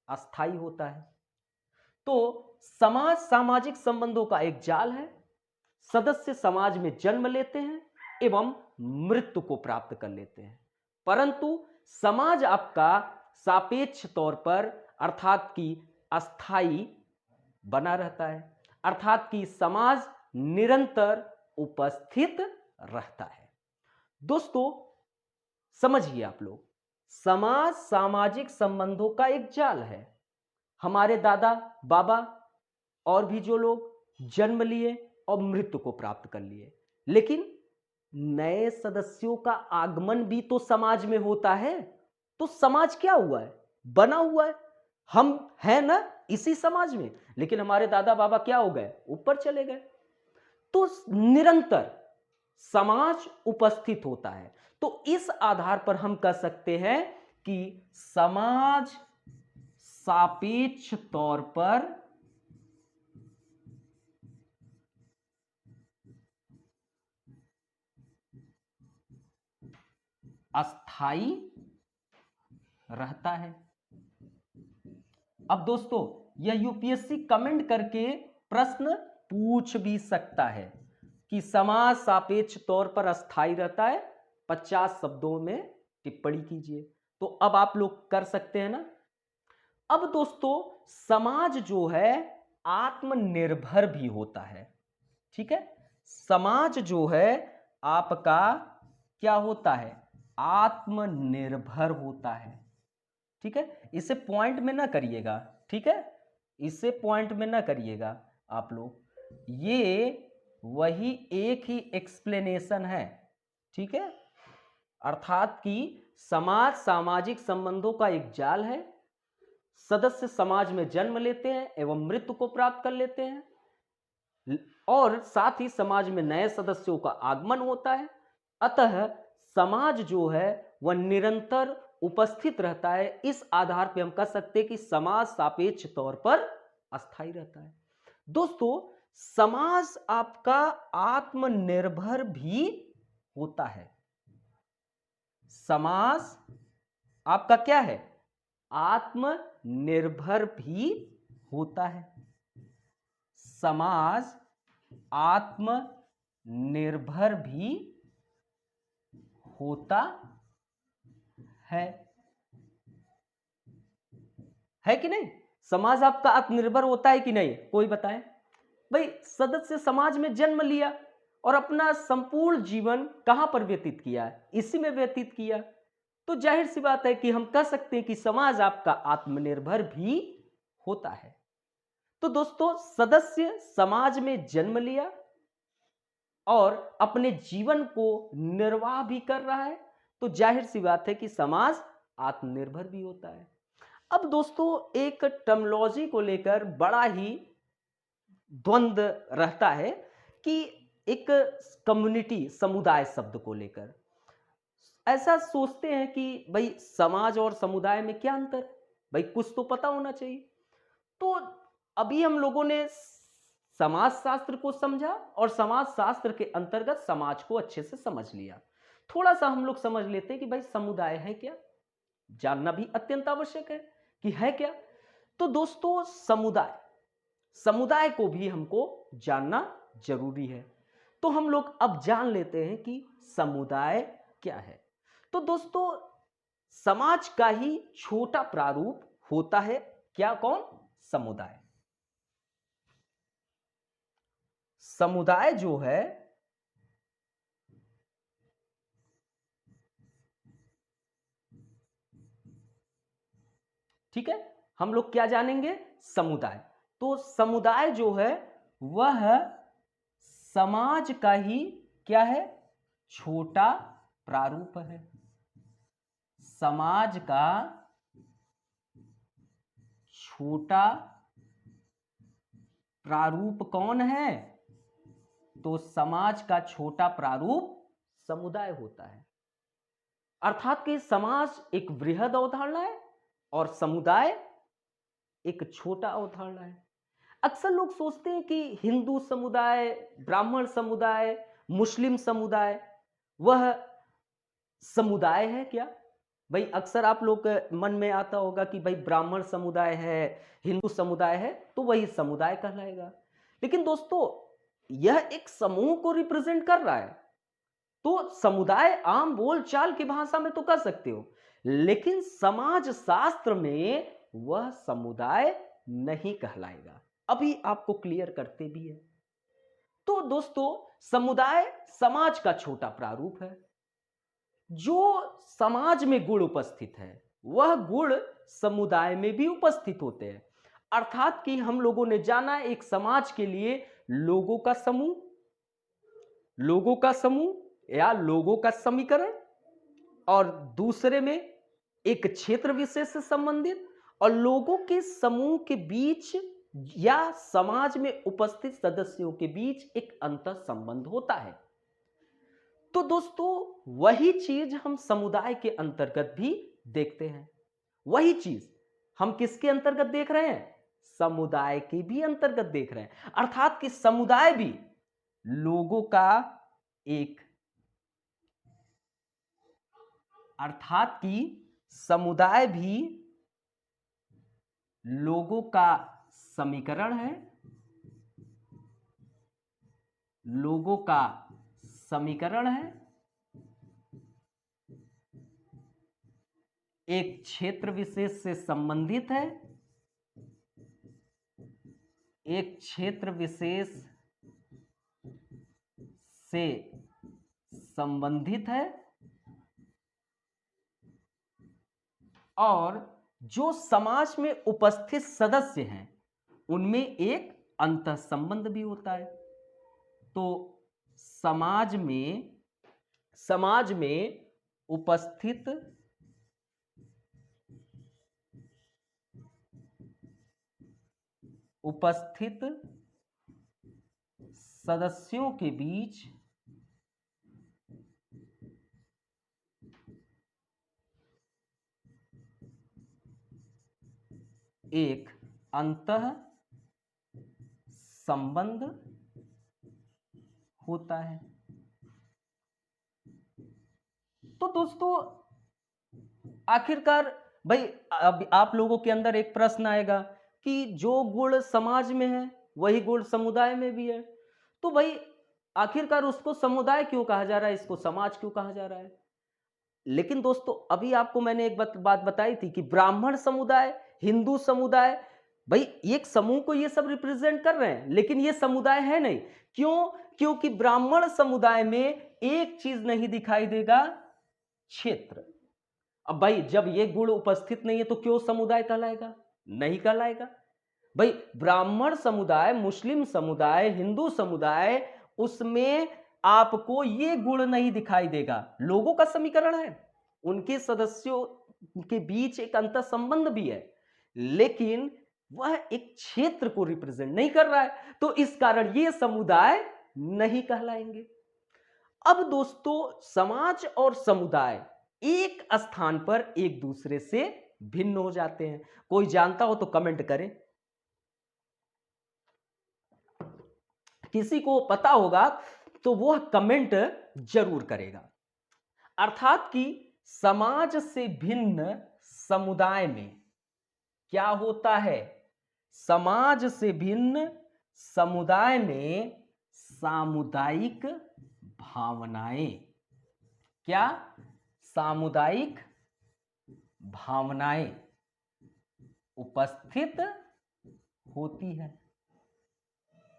A: अस्थायी होता है। तो समाज सामाजिक संबंधों का एक जाल है। सदस्य समाज में जन्म लेते हैं एवं मृत्यु को प्राप्त कर लेते हैं, परंतु समाज आपका सापेक्ष तौर पर अर्थात कि अस्थायी बना रहता है, अर्थात कि समाज निरंतर उपस्थित रहता है। दोस्तों समझिए आप लोग, समाज सामाजिक संबंधों का एक जाल है। हमारे दादा बाबा और भी जो लोग जन्म लिए और मृत्यु को प्राप्त कर लिए, लेकिन नए सदस्यों का आगमन भी तो समाज में होता है। तो समाज क्या हुआ है? बना हुआ है। हम हैं ना इसी समाज में, लेकिन हमारे दादा बाबा क्या हो गए, ऊपर चले गए। तो निरंतर समाज उपस्थित होता है। तो इस आधार पर हम कह सकते हैं कि समाज सापेक्ष तौर पर अस्थाई रहता है। अब दोस्तों, यह यूपीएससी कमेंट करके प्रश्न पूछ भी सकता है कि समाज सापेक्ष तौर पर अस्थाई रहता है, 50 शब्दों में टिप्पणी कीजिए। तो अब आप लोग कर सकते हैं ना। अब दोस्तों, समाज जो है आत्मनिर्भर भी होता है, ठीक है। समाज जो है आपका क्या होता है, आत्मनिर्भर होता है, ठीक है। इसे पॉइंट में ना करिएगा, ठीक है, इसे पॉइंट में ना करिएगा आप लोग, ये वही एक ही एक्सप्लेनेशन है, ठीक है। अर्थात कि समाज सामाजिक संबंधों का एक जाल है। सदस्य समाज में जन्म लेते हैं एवं मृत्यु को प्राप्त कर लेते हैं और साथ ही समाज में नए सदस्यों का आगमन होता है। अतः समाज जो है वह निरंतर उपस्थित रहता है। इस आधार पर हम कह सकते हैं कि समाज सापेक्ष तौर पर अस्थायी रहता है। दोस्तों, समाज आपका आत्मनिर्भर भी होता है। समाज आपका क्या है, आत्मनिर्भर भी होता है। समाज आत्मनिर्भर भी होता है कि नहीं। समाज आपका आत्मनिर्भर होता है कि नहीं, कोई बताए भाई। सदस्य समाज में जन्म लिया और अपना संपूर्ण जीवन कहां पर व्यतीत किया, इसी में व्यतीत किया। तो जाहिर सी बात है कि हम कह सकते हैं कि समाज आपका आत्मनिर्भर भी होता है। तो दोस्तों, सदस्य समाज में जन्म लिया और अपने जीवन को निर्वाह भी कर रहा है, तो जाहिर सी बात है कि समाज आत्मनिर्भर भी होता है। अब दोस्तों, एक टर्मिनोलॉजी को लेकर बड़ा ही द्वंद्व रहता है कि एक कम्युनिटी, समुदाय शब्द को लेकर ऐसा सोचते हैं कि भाई समाज और समुदाय में क्या अंतर है, भाई कुछ तो पता होना चाहिए। तो अभी हम लोगों ने समाज शास्त्र को समझा और समाज शास्त्र के अंतर्गत समाज को अच्छे से समझ लिया। थोड़ा सा हम लोग समझ लेते हैं कि भाई समुदाय है क्या, जानना भी अत्यंत आवश्यक है कि है क्या। तो दोस्तों, समुदाय, समुदाय को भी हमको जानना जरूरी है। तो हम लोग अब जान लेते हैं कि समुदाय क्या है। तो दोस्तों, समाज का ही छोटा प्रारूप होता है क्या, कौन, समुदाय। समुदाय जो है ठीक है, हम लोग क्या जानेंगे, समुदाय। तो समुदाय जो है वह समाज का ही क्या है, छोटा प्रारूप है। समाज का छोटा प्रारूप कौन है, तो समाज का छोटा प्रारूप समुदाय होता है। अर्थात कि समाज एक वृहद अवधारणा है और समुदाय एक छोटा अवधारणा है। अक्सर लोग सोचते हैं कि हिंदू समुदाय, ब्राह्मण समुदाय, मुस्लिम समुदाय वह समुदाय है क्या। भाई अक्सर आप लोग के मन में आता होगा कि भाई ब्राह्मण समुदाय है, हिंदू समुदाय है, तो वही समुदाय कहलाएगा। लेकिन दोस्तों, यह एक समूह को रिप्रेजेंट कर रहा है। तो समुदाय आम बोलचाल की भाषा में तो कह सकते हो, लेकिन समाज शास्त्र में वह समुदाय नहीं कहलाएगा। अभी आपको क्लियर करते भी है। तो दोस्तों, समुदाय समाज का छोटा प्रारूप है। जो समाज में गुण उपस्थित है वह गुण समुदाय में भी उपस्थित होते हैं। अर्थात कि हम लोगों ने जाना एक समाज के लिए लोगों का समूह, लोगों का समूह या लोगों का समीकरण, और दूसरे में एक क्षेत्र विशेष से संबंधित, और लोगों के समूह के बीच या समाज में उपस्थित सदस्यों के बीच एक अंतर संबंध होता है। तो दोस्तों वही चीज हम समुदाय के अंतर्गत भी देखते हैं। वही चीज हम किसके अंतर्गत देख रहे हैं? समुदाय के भी अंतर्गत देख रहे हैं। अर्थात कि समुदाय भी लोगों का एक अर्थात कि समुदाय भी लोगों का समीकरण है, लोगों का समीकरण है, एक क्षेत्र विशेष से संबंधित है, एक क्षेत्र विशेष से संबंधित है और जो समाज में उपस्थित सदस्य हैं उनमें एक अंतः संबंध भी होता है। तो समाज में उपस्थित सदस्यों के बीच एक अंतः संबंध होता है। तो दोस्तों आखिरकार भाई अब आप लोगों के अंदर एक प्रश्न आएगा कि जो गुण समाज में है वही गुण समुदाय में भी है, तो भाई आखिरकार उसको समुदाय क्यों कहा जा रहा है, इसको समाज क्यों कहा जा रहा है? लेकिन दोस्तों अभी आपको मैंने एक बात बताई थी कि ब्राह्मण समुदाय, हिंदू समुदाय, भाई एक समूह को ये सब रिप्रेजेंट कर रहे हैं लेकिन ये समुदाय है नहीं। क्यों? क्योंकि ब्राह्मण समुदाय में एक चीज नहीं दिखाई देगा, क्षेत्र। अब भाई जब ये गुण उपस्थित नहीं है तो क्यों समुदाय कहलाएगा? नहीं कहलाएगा। भाई ब्राह्मण समुदाय, मुस्लिम समुदाय, हिंदू समुदाय, उसमें आपको ये गुण नहीं दिखाई देगा। लोगों का समीकरण है, उनके सदस्यों के बीच एक अंतर संबंध भी है, लेकिन वह एक क्षेत्र को रिप्रेजेंट नहीं कर रहा है, तो इस कारण ये समुदाय नहीं कहलाएंगे। अब दोस्तों समाज और समुदाय एक स्थान पर एक दूसरे से भिन्न हो जाते हैं। कोई जानता हो तो कमेंट करें, किसी को पता होगा तो वह कमेंट जरूर करेगा। अर्थात कि समाज से भिन्न समुदाय में क्या होता है? समाज से भिन्न समुदाय में सामुदायिक भावनाएं, क्या? सामुदायिक भावनाएं उपस्थित होती है।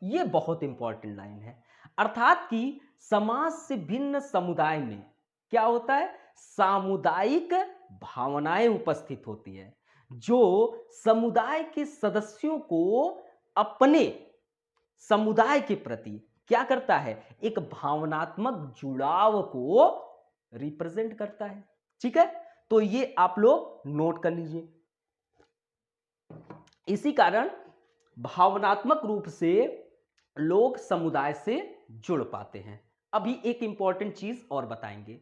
A: यह बहुत इंपॉर्टेंट लाइन है। अर्थात कि समाज से भिन्न समुदाय में क्या होता है? सामुदायिक भावनाएं उपस्थित होती है, जो समुदाय के सदस्यों को अपने समुदाय के प्रति क्या करता है? एक भावनात्मक जुड़ाव को रिप्रेजेंट करता है। ठीक है, तो ये आप लोग नोट कर लीजिए। इसी कारण भावनात्मक रूप से लोग समुदाय से जुड़ पाते हैं। अभी एक इंपॉर्टेंट चीज और बताएंगे।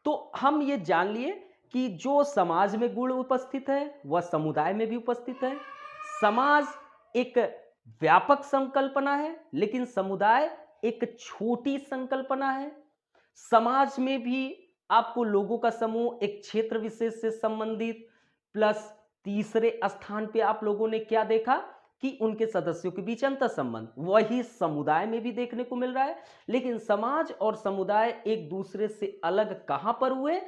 A: तो हम ये जान लिए कि जो समाज में गुण उपस्थित है वह समुदाय में भी उपस्थित है। समाज एक व्यापक संकल्पना है लेकिन समुदाय एक छोटी संकल्पना है। समाज में भी आपको लोगों का समूह एक क्षेत्र विशेष से संबंधित, प्लस तीसरे स्थान पे आप लोगों ने क्या देखा कि उनके सदस्यों के बीच अंतर संबंध, वही समुदाय में भी देखने को मिल रहा है। लेकिन समाज और समुदाय एक दूसरे से अलग कहां पर हुए?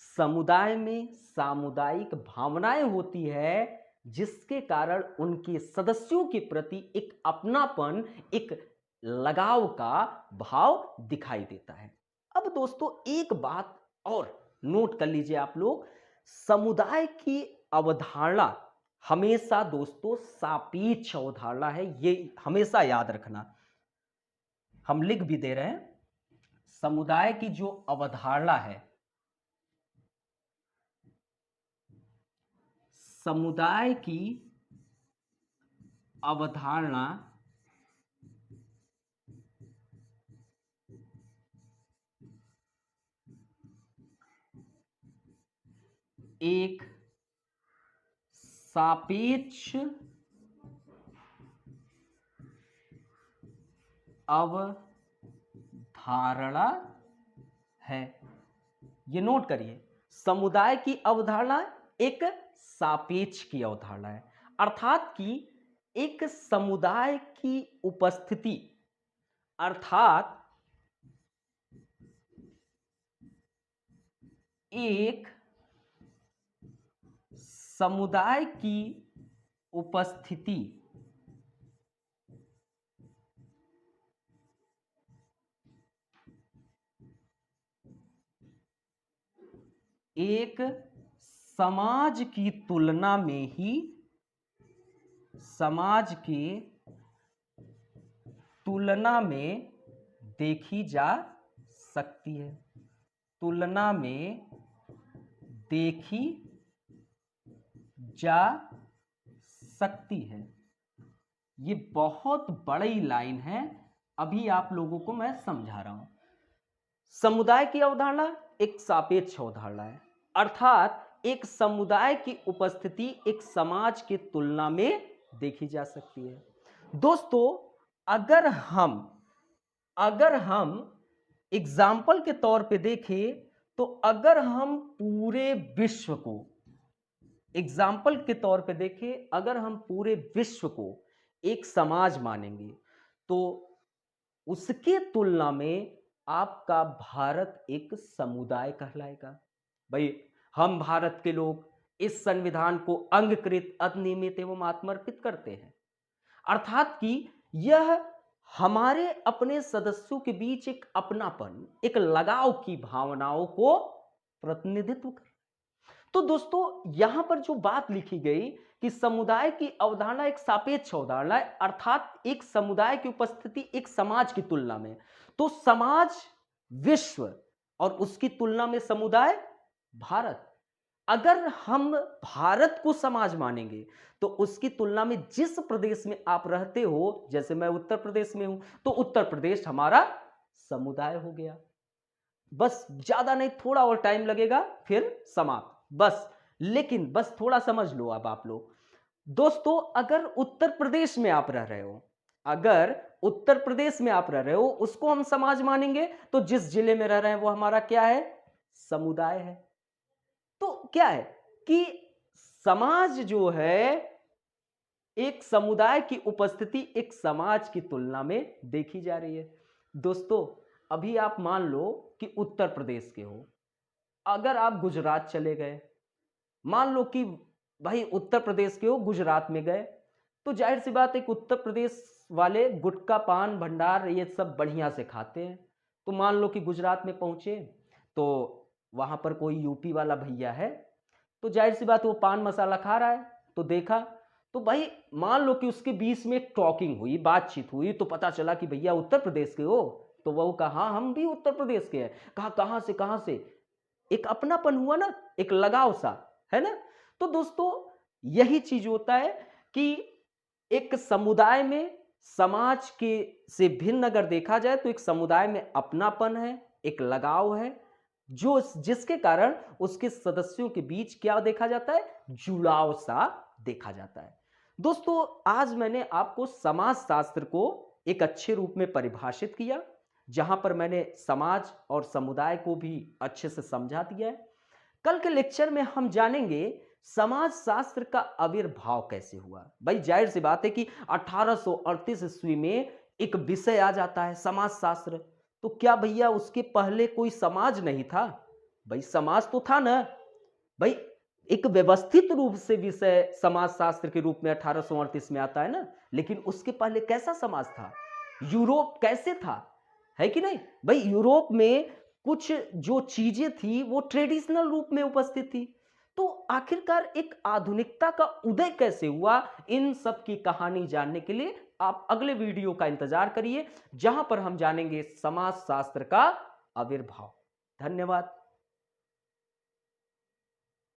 A: समुदाय में सामुदायिक भावनाएं होती है, जिसके कारण उनके सदस्यों के प्रति एक अपनापन, एक लगाव का भाव दिखाई देता है। अब दोस्तों एक बात और नोट कर लीजिए आप लोग, समुदाय की अवधारणा हमेशा दोस्तों सापेक्ष अवधारणा है, ये हमेशा याद रखना। हम लिख भी दे रहे हैं, समुदाय की जो अवधारणा है समुदाय की अवधारणा एक सापेक्ष अवधारणा है। ये नोट करिए, समुदाय की अवधारणा एक सापेक्ष की अवधारणा है, अर्थात कि एक समुदाय की उपस्थिति, अर्थात एक समुदाय की उपस्थिति एक समाज की तुलना में ही, समाज के तुलना में देखी जा सकती है, तुलना में देखी जा सकती है। ये बहुत बड़ी लाइन है, अभी आप लोगों को मैं समझा रहा हूं। समुदाय की अवधारणा एक सापेक्ष अवधारणा है, अर्थात एक समुदाय की उपस्थिति एक समाज की तुलना में देखी जा सकती है। दोस्तों, अगर हम एग्जाम्पल के तौर पे देखें तो अगर हम पूरे विश्व को, एग्जाम्पल के तौर पे देखें, अगर हम पूरे विश्व को एक समाज मानेंगे तो उसके तुलना में आपका भारत एक समुदाय कहलाएगा। भाई, हम भारत के लोग इस संविधान को अंगीकृत, अधिनियमित एवं आत्मर्पित करते हैं, अर्थात कि यह हमारे अपने सदस्यों के बीच एक अपनापन, एक लगाव की भावनाओं को प्रतिनिधित्व कर। तो दोस्तों, यहां पर जो बात लिखी गई कि समुदाय की अवधारणा एक सापेक्ष अवधारणा है, अर्थात एक समुदाय की उपस्थिति एक समाज की तुलना में, तो समाज विश्व और उसकी तुलना में समुदाय भारत। अगर हम भारत को समाज मानेंगे तो उसकी तुलना में जिस प्रदेश में आप रहते हो, जैसे मैं उत्तर प्रदेश में हूं, तो उत्तर प्रदेश हमारा समुदाय हो गया। बस, ज्यादा नहीं, थोड़ा और टाइम लगेगा फिर समाप्त, बस। लेकिन बस थोड़ा समझ लो अब आप लोग। दोस्तों, अगर उत्तर प्रदेश में आप रह रहे हो, अगर उत्तर प्रदेश में आप रह रहे हो, उसको हम समाज मानेंगे तो जिस जिले में रह रहे हैं वो हमारा क्या है? समुदाय है। तो क्या है कि समाज जो है, एक समुदाय की उपस्थिति एक समाज की तुलना में देखी जा रही है। दोस्तों, अभी आप मान लो कि उत्तर प्रदेश के हो, अगर आप गुजरात चले गए, मान लो कि भाई उत्तर प्रदेश के हो, गुजरात में गए, तो जाहिर सी बात है कि उत्तर प्रदेश वाले गुटखा, पान भंडार ये सब बढ़िया से खाते हैं। तो मान लो कि गुजरात में पहुंचे तो वहां पर कोई यूपी वाला भैया है, तो जाहिर सी बात वो पान मसाला खा रहा है, तो देखा, तो भाई मान लो कि उसके बीच में टॉकिंग हुई, बातचीत हुई, तो पता चला कि भैया उत्तर प्रदेश के हो, तो वो कहा हम भी उत्तर प्रदेश के हैं। कहा कहां से? कहां से? एक अपनापन हुआ ना, एक लगाव सा, है ना। तो दोस्तों, यही चीज होता है कि एक समुदाय में, समाज के से भिन्न अगर देखा जाए तो एक समुदाय में अपनापन है, एक लगाव है, जो जिसके कारण उसके सदस्यों के बीच क्या देखा जाता है? जुड़ाव सा देखा जाता है। दोस्तों, आज मैंने आपको समाज शास्त्र को एक अच्छे रूप में परिभाषित किया, जहां पर मैंने समाज और समुदाय को भी अच्छे से समझा दिया है। कल के लेक्चर में हम जानेंगे समाज शास्त्र का आविर्भाव कैसे हुआ। भाई, जाहिर सी बात है कि 1838 ईस्वी में एक विषय आ जाता है समाज शास्त्र, तो क्या भैया उसके पहले कोई समाज नहीं था? भाई, समाज तो था ना। भाई, एक व्यवस्थित रूप से विषय समाज शास्त्र के रूप में 1838 में आता है ना, लेकिन उसके पहले कैसा समाज था? यूरोप कैसे था, है कि नहीं? भाई, यूरोप में कुछ जो चीजें थी वो ट्रेडिशनल रूप में उपस्थित थी। तो आखिरकार एक आधुनिकता का उदय कैसे हुआ, इन सब की कहानी जानने के लिए आप अगले वीडियो का इंतजार करिए, जहां पर हम जानेंगे समाज शास्त्र का आविर्भाव। धन्यवाद।